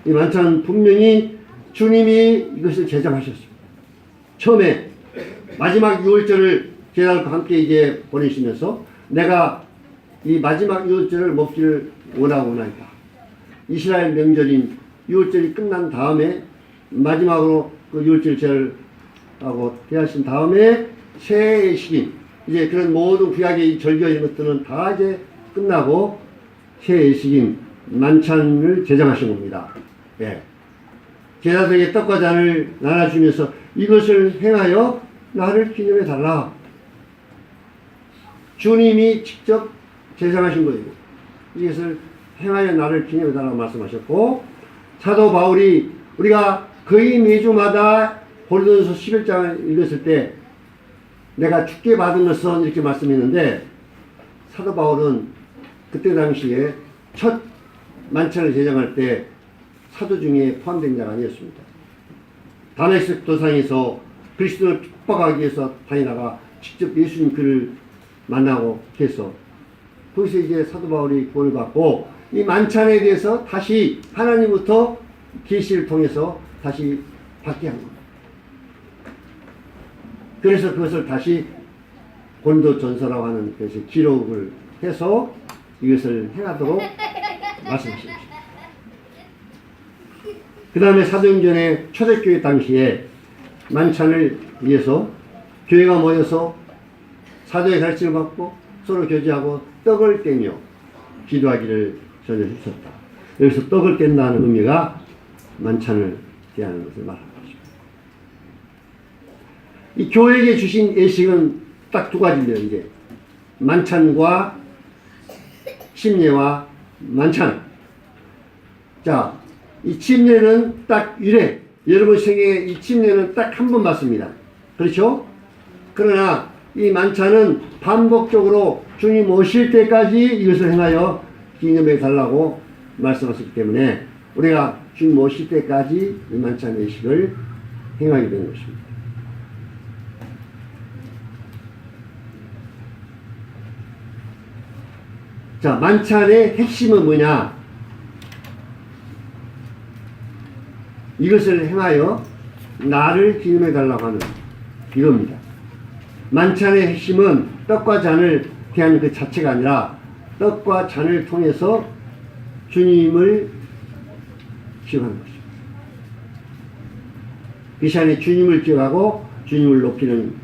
이 만찬은 분명히 주님이 이것을 제정하셨습니다. 처음에 마지막 유월절을 제자들과 함께 이제 보내시면서 내가 이 마지막 유월절을 먹기를 원하오나이다. 이스라엘 명절인 유월절이 끝난 다음에 마지막으로 그 유월절 제하고 대하신 다음에 새해 시기 이제 그런 모든 구약의 절교 이런 것들은 다 이제 끝나고 새해 시기 만찬을 제정하신 겁니다. 예. 제자들에게 떡과 잔을 나눠주면서 이것을 행하여 나를 기념해 달라. 주님이 직접 제정하신 거예요. 이것을 행하여 나를 기념해 달라고 말씀하셨고, 사도 바울이 우리가 거의 매주마다 고린도전서 11장을 읽었을 때 내가 죽게 받은 것은 이렇게 말씀했는데, 사도 바울은 그때 당시에 첫 만찬을 제정할 때 사도 중에 포함된 자가 아니었습니다. 다메섹 도상에서 그리스도를 핍박하기 위해서 다니다가 직접 예수님 그를 만나고 해서 거기서 이제 사도 바울이 구원을 받고 이 만찬에 대해서 다시 하나님부터 계시를 통해서 다시 받게 한 겁니다. 그래서 그것을 다시 고린도전서라고 하는 것을 기록을 해서 이것을 행하도록 말씀하십니다. 그 다음에 사도행전의 초대교회 당시에 만찬을 위해서 교회가 모여서 사도의 가르침을 받고 서로 교제하고 떡을 떼며 기도하기를 전혀 했었다. 여기서 떡을 뗀다는 의미가 만찬을 대하는 것을 말하는 것입니다. 이 교회에게 주신 예식은 딱 두 가지입니다. 이제 만찬과 침례와 만찬. 자, 이 침례는 딱 유례. 여러분 생애에 이 침례는 딱 한 번 받습니다. 그렇죠? 그러나 이 만찬은 반복적으로 주님 오실 때까지 이것을 행하여 기념해 달라고 말씀하셨기 때문에 우리가 주님 오실 때까지 이 만찬 예식을 행하게 되는 것입니다. 자, 만찬의 핵심은 뭐냐? 이것을 행하여 나를 기념해 달라고 하는 이겁니다. 만찬의 핵심은 떡과 잔을 대하는 그 자체가 아니라 떡과 잔을 통해서 주님을 기억하는 것입니다. 그 시간에 주님을 기억하고 주님을 높이는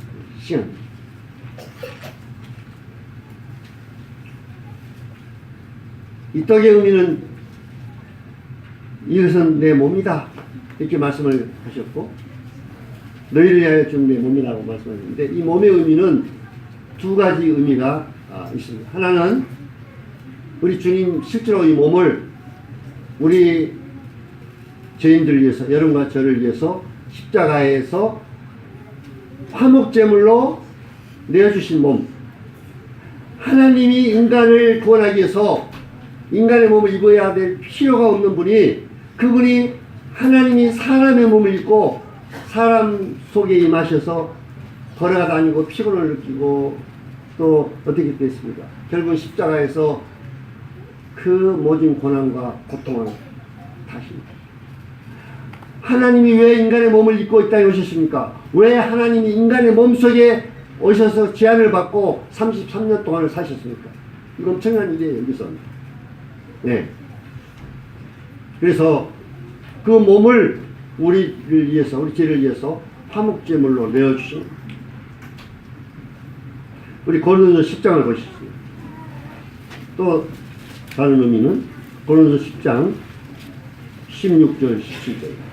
시간입니다. 이 떡의 의미는 이것은 내 몸이다 이렇게 말씀을 하셨고 너희를 위하여 준 내 몸이라고 말씀하셨는데 이 몸의 의미는 두 가지 의미가 있습니다. 하나는 우리 주님 실제로 이 몸을 우리 죄인들을 위해서 여러분과 저를 위해서 십자가에서 화목제물로 내어주신 몸, 하나님이 인간을 구원하기 위해서 인간의 몸을 입어야 될 필요가 없는 분이 그분이 하나님이 사람의 몸을 입고 사람 속에 임하셔서 걸어가 다니고 피곤을 느끼고 또 어떻게 됐습니까? 결국 십자가에서 그 모든 고난과 고통을 다시 하나님이 왜 인간의 몸을 입고 이 땅에 오셨습니까? 왜 하나님이 인간의 몸속에 오셔서 제한을 받고 33년 동안을 사셨습니까? 이거 엄청난 일이에요, 여기서. 네. 그래서 그 몸을 우리를 위해서, 우리 죄를 위해서 화목제물로 내어주신 우리 고린도서 10장을 보십시오. 또 다른 의미는 고린도서 10장 16절 17절.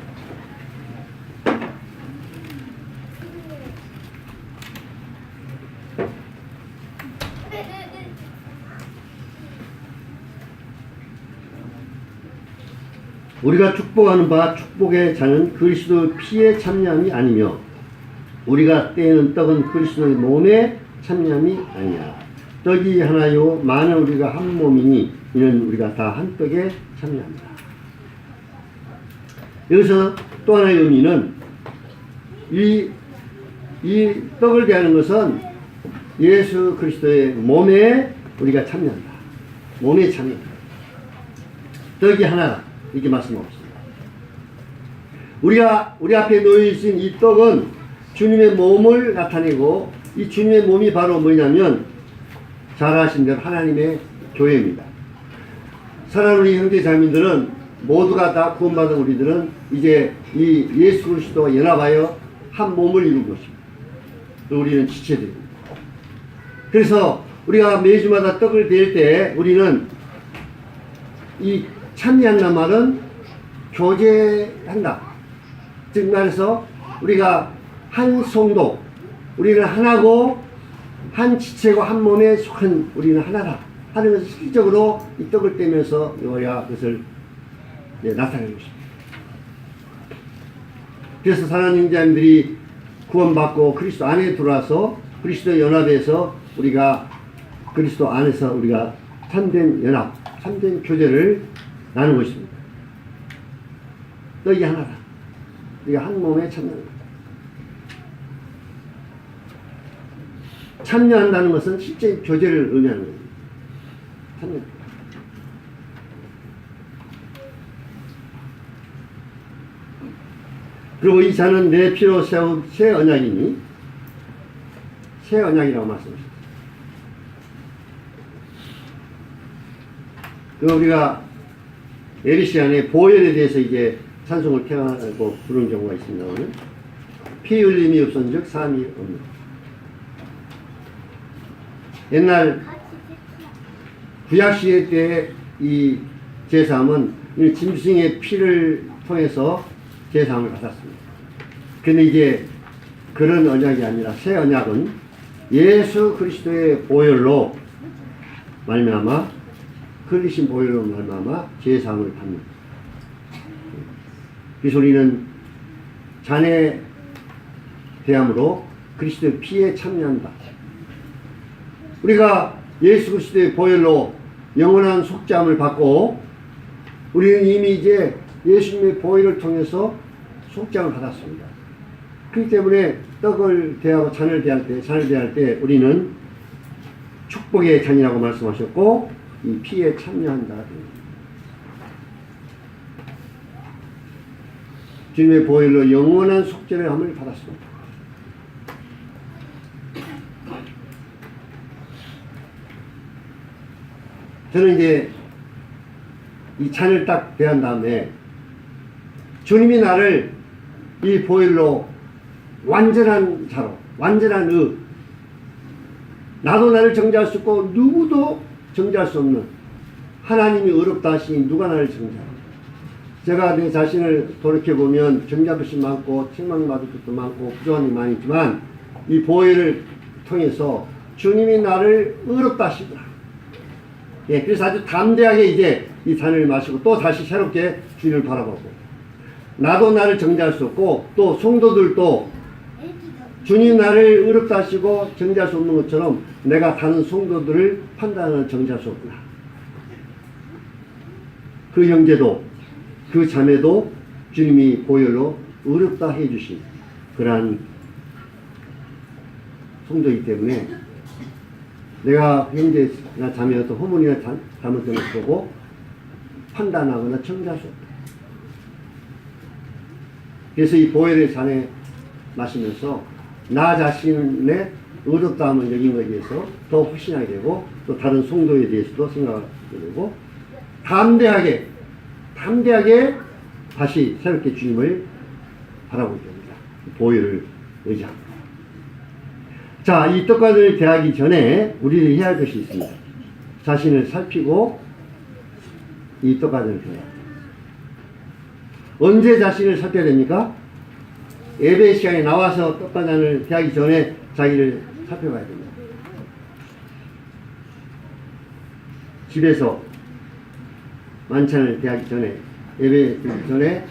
우리가 축복하는 바 축복의 자는 그리스도 피의 참여함이 아니며 우리가 떼는 떡은 그리스도의 몸의 참여함이 아니냐. 떡이 하나요 많은 우리가 한 몸이니 이는 우리가 다 한 떡에 참여합니다. 여기서 또 하나의 의미는 이 떡을 대하는 것은 예수 그리스도의 몸에 우리가 참여한다. 몸에 참여한다. 떡이 하나다. 이렇게 말씀하셨습니다. 우리 앞에 놓여있는 이 떡은 주님의 몸을 나타내고 이 주님의 몸이 바로 뭐냐면 잘 아신 대로 하나님의 교회입니다. 사랑하는 우리 형제 자매들은 모두가 다 구원받은 우리들은 이제 이 예수 그리스도와 연합하여 한 몸을 이룬 것입니다. 우리는 지체들입니다. 그래서 우리가 매주마다 떡을 댈 때 우리는 이 참여한다는 말은 교제한다. 즉 말해서 우리가 한 성도, 우리는 하나고 한 지체고 한 몸에 속한 우리는 하나다 하는 것을 실질적으로 이 떡을 떼면서 우리가 그것을 나타내는 것입니다. 그래서 사랑하는 형제자매들이 구원받고 그리스도 안에 들어와서 그리스도 연합에서 우리가 그리스도 안에서 우리가 참된 연합, 참된 교제를 나누는 것입니다. 떡이 하나다. 우리가 한 몸에 참여한다. 참여한다는 것은 실제 교제를 의미하는 겁니다. 참여. 그리고 이 잔은 내 피로 세운 새 언약이니 새 언약이라고 말씀하셨습니다. 그 우리가 에리시안의 보혈에 대해서 이제 찬송을 펴고 부르는 경우가 있습니다만 피 흘림이 없은즉 삶이 없는. 옛날 구약시대 때 이 제사함은 짐승의 피를 통해서 제사함을 받았습니다. 근데 이제 그런 언약이 아니라 새 언약은 예수 그리스도의 보혈로 말미암아 흘리신 보혈로 말미암아 제사함을 받는. 그래서 우리는 잔에 대함으로 그리스도의 피에 참여한다. 우리가 예수 그리스도의 보혈로 영원한 속죄함을 받고 우리는 이미 이제 예수님의 보혈을 통해서 속죄함을 받았습니다. 그렇기 때문에 떡을 대하고 잔을 대할 때 우리는 축복의 잔이라고 말씀하셨고 이 피에 참여한다. 주님의 보혈로 영원한 속죄를 함을 받았습니다. 저는 이제 이 잔을 딱 대한 다음에 주님이 나를 이 보혈로 완전한 자로, 완전한 나도 나를 정죄할 수 없고 누구도 정죄할 수 없는 하나님이 의롭다 하시니 누가 나를 정죄하라. 제가 내 자신을 돌이켜보면 정죄할 것이 많고 책망받을 것도 많고 부족한 일이 많이 있지만 이 보혈을 통해서 주님이 나를 의롭다 하시더라. 예, 그래서 아주 담대하게 이제 이 잔을 마시고 또 다시 새롭게 주님을 바라보고 나도 나를 정죄할 수 없고 또 성도들도 주님 나를 의롭다 하시고 정죄할 수 없는 것처럼 내가 다른 성도들을 판단하는 정죄할 수 없구나. 그 형제도 그 자매도 주님이 보혈로 의롭다 해주신 그러한 성도이기 때문에 내가 형제나 자매나 또 어머니가 잘못된 것을 보고 판단하거나 청지할 수 없다. 그래서 이 보혈의 잔에 마시면서 나 자신의 의롭다함을 여긴 것에 대해서 더 확신하게 되고 또 다른 성도에 대해서도 생각하게 되고 담대하게 다시 새롭게 주님을 바라보게 됩니다. 보혈을 의지하고. 자, 이 떡과를 대하기 전에 우리들이 해야 할 것이 있습니다. 자신을 살피고 이 떡과를 대해야 합니다. 언제 자신을 살펴야 됩니까? 예배 시간에 나와서 떡과를 대하기 전에 자기를 살펴봐야 됩니다. 집에서 만찬을 대하기 전에 예배 전에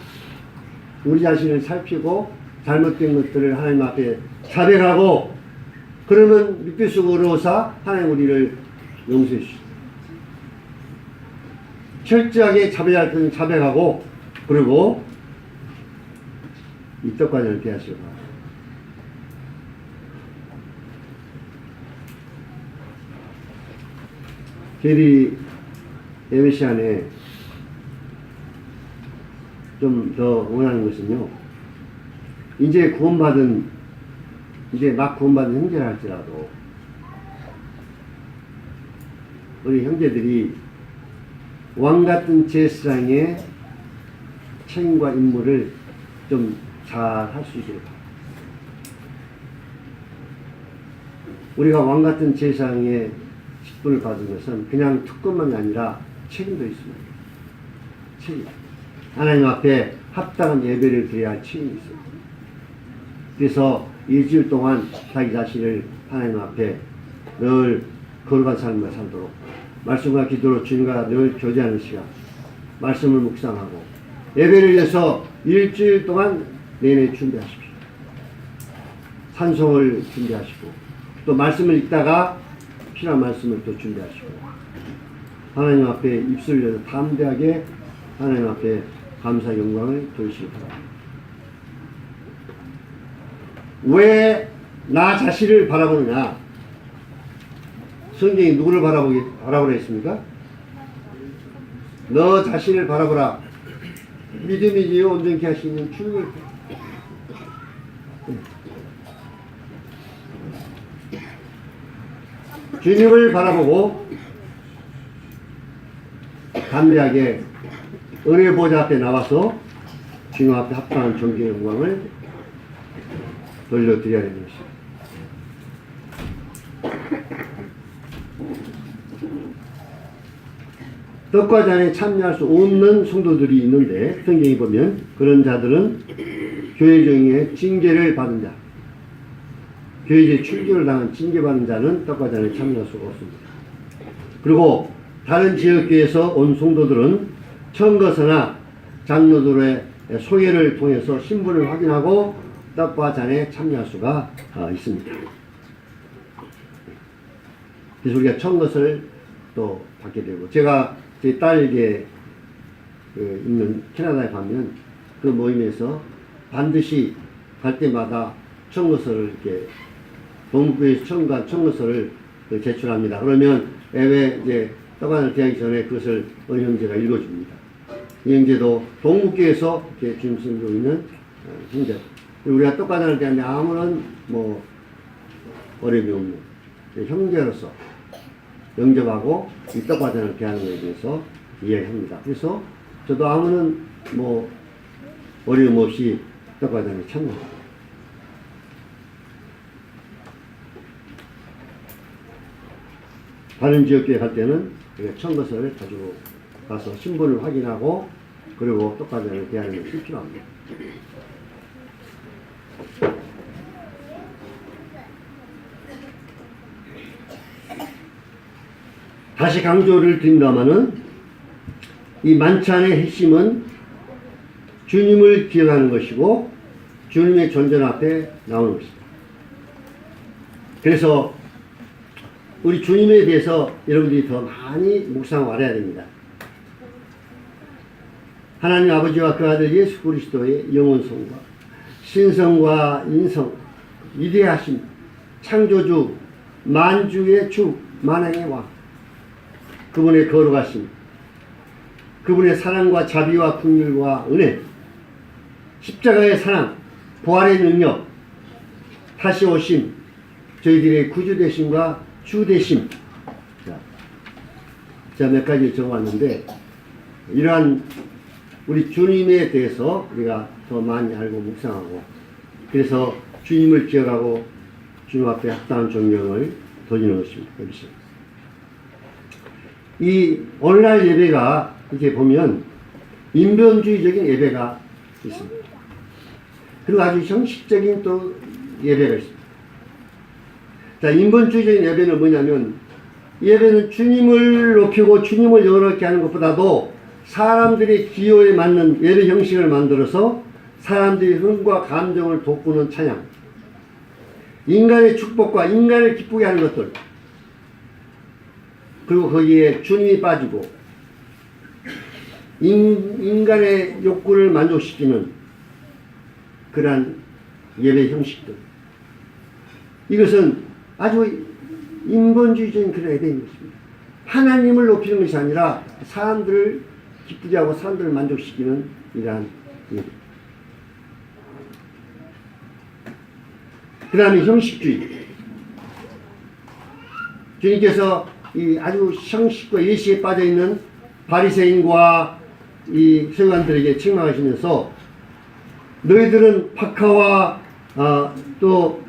우리 자신을 살피고 잘못된 것들을 하나님 앞에 자백하고 그러면 믿기수고로사 하나님 우리를 용서해 주십니다. 철저하게 자백할 때는 자백하고 그리고 이 떡과를 대하시고 저희들이 예배 시간에 좀 더 원하는 것은요, 이제 막 구원받은 형제라 할지라도, 우리 형제들이 왕같은 제사장의 책임과 임무를 좀 잘 할 수 있기를 바랍니다. 우리가 왕같은 제사장의 직분을 받은 것은 그냥 특권만이 아니라 책임도 있습니다. 책임. 하나님 앞에 합당한 예배를 드려야 할 책임이 있습니다. 그래서 일주일 동안 자기 자신을 하나님 앞에 늘 거룩한 삶을 살도록 말씀과 기도로 주님과 늘 교제하는 시간, 말씀을 묵상하고 예배를 위해서 일주일 동안 내내 준비하십시오. 찬송을 준비하시고 또 말씀을 읽다가 필요한 말씀을 또 준비하시고 하나님 앞에 입술을 열어 담대하게 하나님 앞에 감사 영광을 돌리시기 바랍니다. 왜 나 자신을 바라보느냐? 성경이 누구를 바라보라 했습니까? 너 자신을 바라보라. 믿음이지요 온전케 하시는 주님을 주님을 바라보고 담대하게 은혜 보좌 앞에 나와서 주님 앞에 합당한 존귀의 영광을 돌려드려야 되는 것입니다. 떡과 잔에 참여할 수 없는 성도들이 있는데 성경에 보면 그런 자들은 교회정의 징계를 받은 자, 교회제 출교를 당한 징계받은 자는 떡과 잔에 참여할 수가 없습니다. 그리고 다른 지역교회에서 온 성도들은 청거서나 장로들의 소개를 통해서 신분을 확인하고 떡과 잔에 참여할 수가 있습니다. 그래서 우리가 청것을 또 받게 되고, 제가 제 딸에게 있는 캐나다에 가면 그 모임에서 반드시 갈 때마다 청것을 이렇게 동국교회에서 청것을 제출합니다. 그러면 예배 이제 떡관을 대하기 전에 그것을 어느 형제가 읽어줍니다. 이 형제도 동국교회에서 이렇게 주님 섬기고 있는 형제. 우리가 떡관을 대하는데 아무런 어려움이 없는 형제로서 영접하고 이 떡과전을 대하는 것에 대해서 이야기합니다. 그래서 저도 아무런 어려움 없이 떡과전에 참여합니다. 다른 지역교회 갈 때는 청것을 가지고 가서 신분을 확인하고 그리고 떡과전을 대하는 것이 필요합니다. 다시 강조를 드린다마는 이 만찬의 핵심은 주님을 기억하는 것이고 주님의 존재 앞에 나오는 것입니다. 그래서 우리 주님에 대해서 여러분들이 더 많이 묵상을 해야 됩니다. 하나님 아버지와 그 아들 예수 그리스도의 영원성과 신성과 인성, 위대하심, 창조주, 만주의 주, 만왕의 왕. 그분의 거룩하심, 그분의 사랑과 자비와 긍휼과 은혜, 십자가의 사랑, 부활의 능력, 다시 오심, 저희들의 구주 되심과 주 되심. 제가 몇 가지 적어왔는데, 이러한 우리 주님에 대해서 우리가 더 많이 알고 묵상하고, 그래서 주님을 기억하고 주님 앞에 합당한 존경을 드리는 것입니다. 이 오늘날 예배가 이렇게 보면 인본주의적인 예배가 있습니다. 그리고 아주 형식적인 또 예배가 있습니다. 자, 인본주의적인 예배는 뭐냐면, 예배는 주님을 높이고 주님을 영원하게 하는 것보다도 사람들의 기호에 맞는 예배 형식을 만들어서 사람들의 흥과 감정을 돋구는 찬양, 인간의 축복과 인간을 기쁘게 하는 것들, 그리고 거기에 주님이 빠지고 인간의 욕구를 만족시키는 그러한 예배 형식들, 이것은 아주 인본주의적인 그런 예배인 것입니다. 하나님을 높이는 것이 아니라 사람들을 기쁘게 하고 사람들을 만족시키는 이러한 예배. 그 다음에 형식주의. 주님께서 이 아주 형식과 예식에 빠져있는 바리새인과 이 서기관들에게 책망하시면서, 너희들은 박하와 또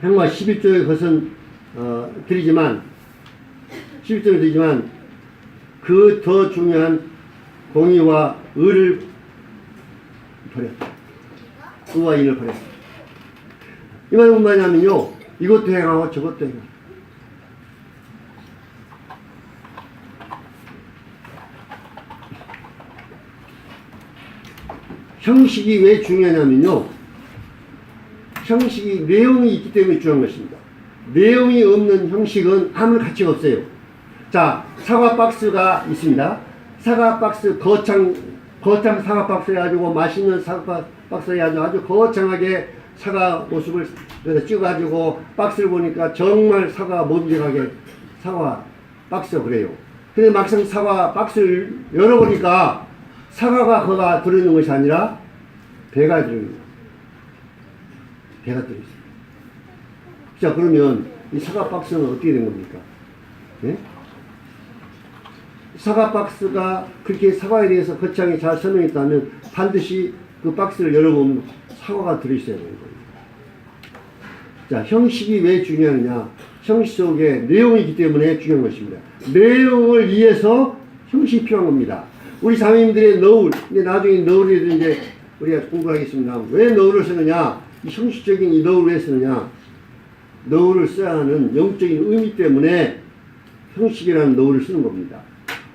행와 11조의 것은 드리지만 그 더 중요한 공의와 의를 버렸다. 의와 인을 버렸다. 이 말은 무슨 말이냐면요, 이것도 행하고 저것도 행하고. 형식이 왜 중요하냐면요, 형식이 내용이 있기 때문에 중요한 것입니다. 내용이 없는 형식은 아무 가치가 없어요. 자, 사과 박스가 있습니다. 사과 박스, 거창 사과 박스 해가지고 맛있는 사과 박스 해가지고 아주 거창하게 사과 모습을 찍어가지고 박스를 보니까 정말 사과가 먹음직하게 사과 박스가 그래요. 근데 막상 사과 박스를 열어보니까 사과가 거가 들어있는 것이 아니라 배가 들어있는, 배가 들어있어요. 자, 그러면 이 사과 박스는 어떻게 된 겁니까? 예? 사과 박스가 그렇게 사과에 대해서 거창하게 잘 설명했다면 반드시 그 박스를 열어보면 사과가 들어있어야 되는 거예요. 자, 형식이 왜 중요하느냐? 형식 속에 내용이 있기 때문에 중요한 것입니다. 내용을 위해서 형식이 필요한 겁니다. 우리 자매님들의 너울, 근데 나중에 너울에 대해서 이제 우리가 공부하겠습니다. 왜 너울을 쓰느냐? 이 형식적인 이 너울을 왜 쓰느냐? 너울을 써야 하는 영적인 의미 때문에 형식이라는 너울을 쓰는 겁니다.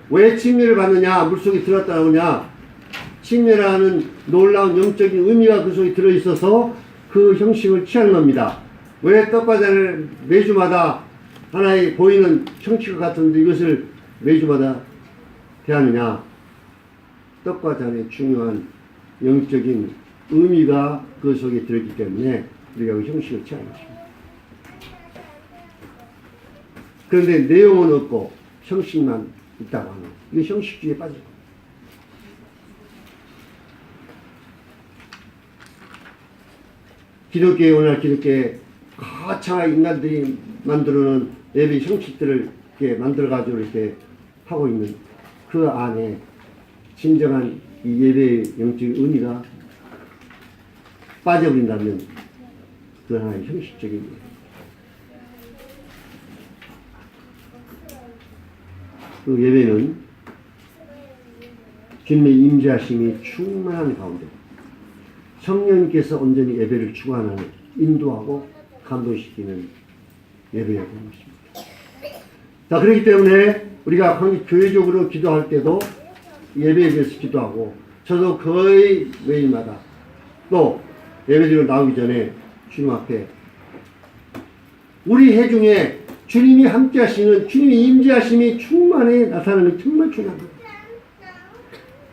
왜 침례를 받느냐? 물속에 들어갔다 나오냐? 침례라는 놀라운 영적인 의미가 그 속에 들어있어서 그 형식을 취하는 겁니다. 왜 떡과자를 매주마다 하나의 보이는 형식 같은데 이것을 매주마다 대하느냐? 떡과 잔의 중요한 영적인 의미가 그 속에 들어있기 때문에 우리가 그 형식을 취하는 것입니다. 그런데 내용은 없고 형식만 있다고 하는, 이게 형식주의에 빠질 겁니다. 기독교에, 오늘 기독교에 거창한 인간들이 만들어놓은 예배 형식들을 이렇게 만들어가지고 이렇게 하고 있는 그 안에 진정한 이 예배의 영적인 의미가 빠져버린다면 그 하나의 형식적인 예배. 그 예배는 주님의 임재하심이 충만한 가운데 성령님께서 온전히 예배를 주관하는, 인도하고 감동시키는 예배가 되는 것입니다. 자, 그렇기 때문에 우리가 교회적으로 기도할 때도 예배에 대해서 기도하고, 저도 거의 매일마다 또 예배드리러 나오기 전에 주님 앞에 우리 해중에 주님이 함께 하시는, 주님이 임재하심이 충만히 나타나는 게 정말 중요한 거예요.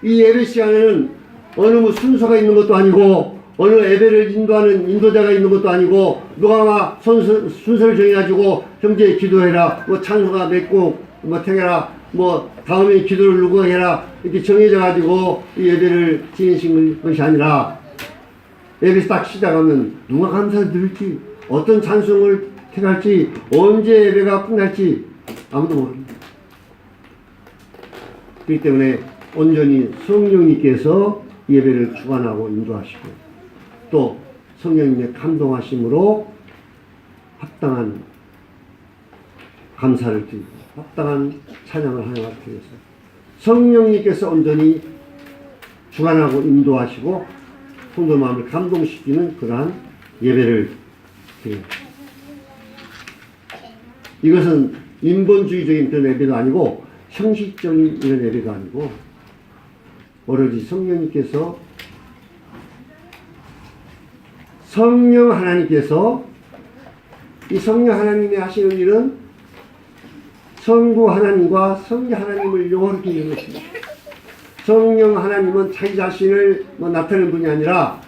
이 예배 시간에는 어느 뭐 순서가 있는 것도 아니고 어느 예배를 인도하는 인도자가 있는 것도 아니고 누가 막 순서를 정해가지고 형제 기도해라, 뭐 찬송가 맺고 뭐 탱해라, 뭐 다음에 기도를 누구 해라 이렇게 정해져가지고 이 예배를 진행시키는 것이 아니라 예배 딱 시작하면 누가 감사를 드릴지, 어떤 찬송을 택할지, 언제 예배가 끝날지 아무도 모릅니다. 그렇기 때문에 온전히 성령님께서 예배를 주관하고 인도하시고 또 성령님의 감동하심으로 합당한 감사를 드리고 합당한 찬양을 하나님께 드려서 성령님께서 온전히 주관하고 인도하시고 성도 마음을 감동시키는 그러한 예배를 드립니다. 이것은 인본주의적인 그런 예배도 아니고 형식적인 이런 예배도 아니고 오로지 성령님께서 성령 하나님께서 이 성령 하나님이 하시는 일은 성부 하나님과 성자 하나님을 영원하게 이루는 것입니다. 성령 하나님은 자기 자신을 나타내는 분이 아니라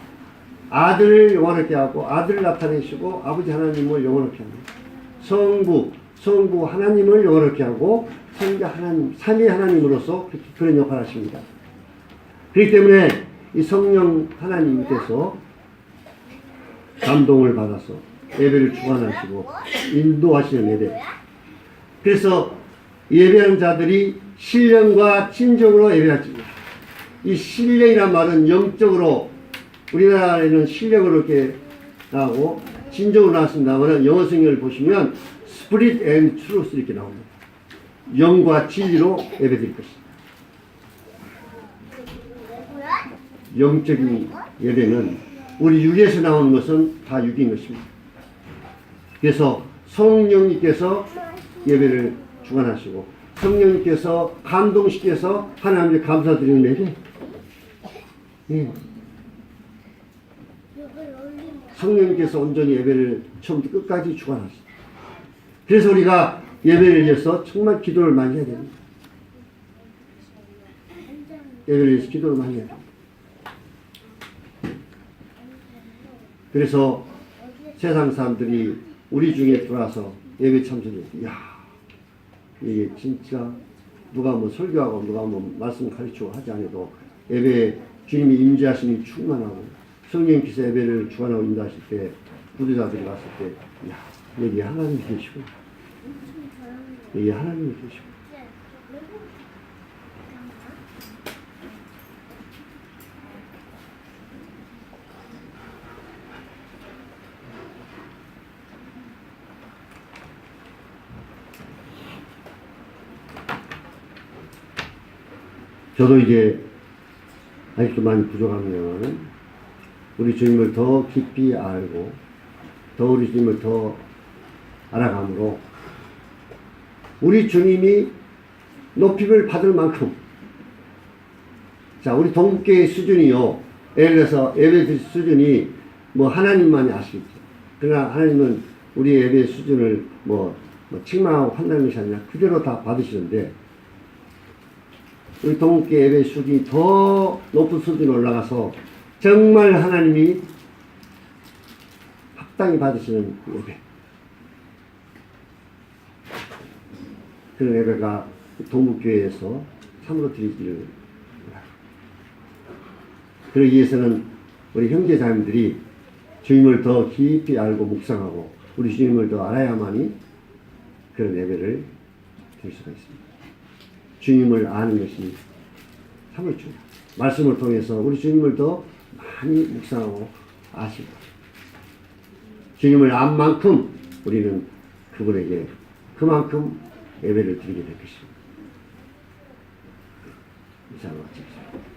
아들을 영원하게 하고 아들을 나타내시고 아버지 하나님을 영원하게 합니다. 성부 하나님을 영원하게 하고 성자 하나님, 삼위 하나님으로서 그런 역할을 하십니다. 그렇기 때문에 이 성령 하나님께서 감동을 받아서 예배를 주관하시고 인도하시는 예배. 그래서 예배하는 자들이 신령과 진정으로 예배하지. 이 신령이란 말은 영적으로 우리나라에는 신령으로 이렇게 나오고 진정으로 나왔습니다만 영어 성경을 보시면 Spirit and Truth 이렇게 나옵니다. 영과 진리로 예배드릴 것입니다. 영적인 예배는 우리 육에서 나오는 것은 다 육인 것입니다. 그래서 성령님께서 예배를 주관하시고 성령님께서 감동시켜서 하나님께 감사드리는 예배. 예. 성령님께서 온전히 예배를 처음부터 끝까지 주관하십니다. 그래서 우리가 예배를 위해서 정말 기도를 많이 해야 됩니다. 예배를 위해서 기도를 많이 해야 됩니다. 그래서 세상 사람들이 우리 중에 들어와서 예배 참석해. 야, 이게 진짜 누가 뭐 설교하고 누가 뭐 말씀 가르치고 하지 않아도 예배에 주님이 임재하심이 충만하고 성령께서 예배를 주관하고 인도하실 때 부도자들이 왔을 때, 야, 여기 하나님이 계시고 여기 하나님이 계시고 저도 이제 아직도 많이 부족하면 우리 주님을 더 깊이 알고 더 우리 주님을 더 알아감으로 우리 주님이 높임을 받을 만큼 자 우리 동국교회 수준이요 예를 들어서 예배 수준이 뭐 하나님만이 아시겠죠. 그러나 하나님은 우리 예배 수준을 뭐 책망하고 판단하는 것이 아니라 그대로 다 받으시는데 우리 동국교회 예배 수준이 더 높은 수준으로 올라가서 정말 하나님이 합당히 받으시는 예배. 그런 예배가 동국교회에서 참으로 드리기를 바랍니다. 그러기 위해서는 우리 형제자매들이 주님을 더 깊이 알고 묵상하고 우리 주님을 더 알아야만이 그런 예배를 드릴 수가 있습니다. 주님을 아는 것이 참을 줄. 말씀을 통해서 우리 주님을 더 많이 묵상하고 아시고 주님을 안 만큼 우리는 그분에게 그만큼 예배를 드리게 될 것입니다. 이상으로 마치겠습니다.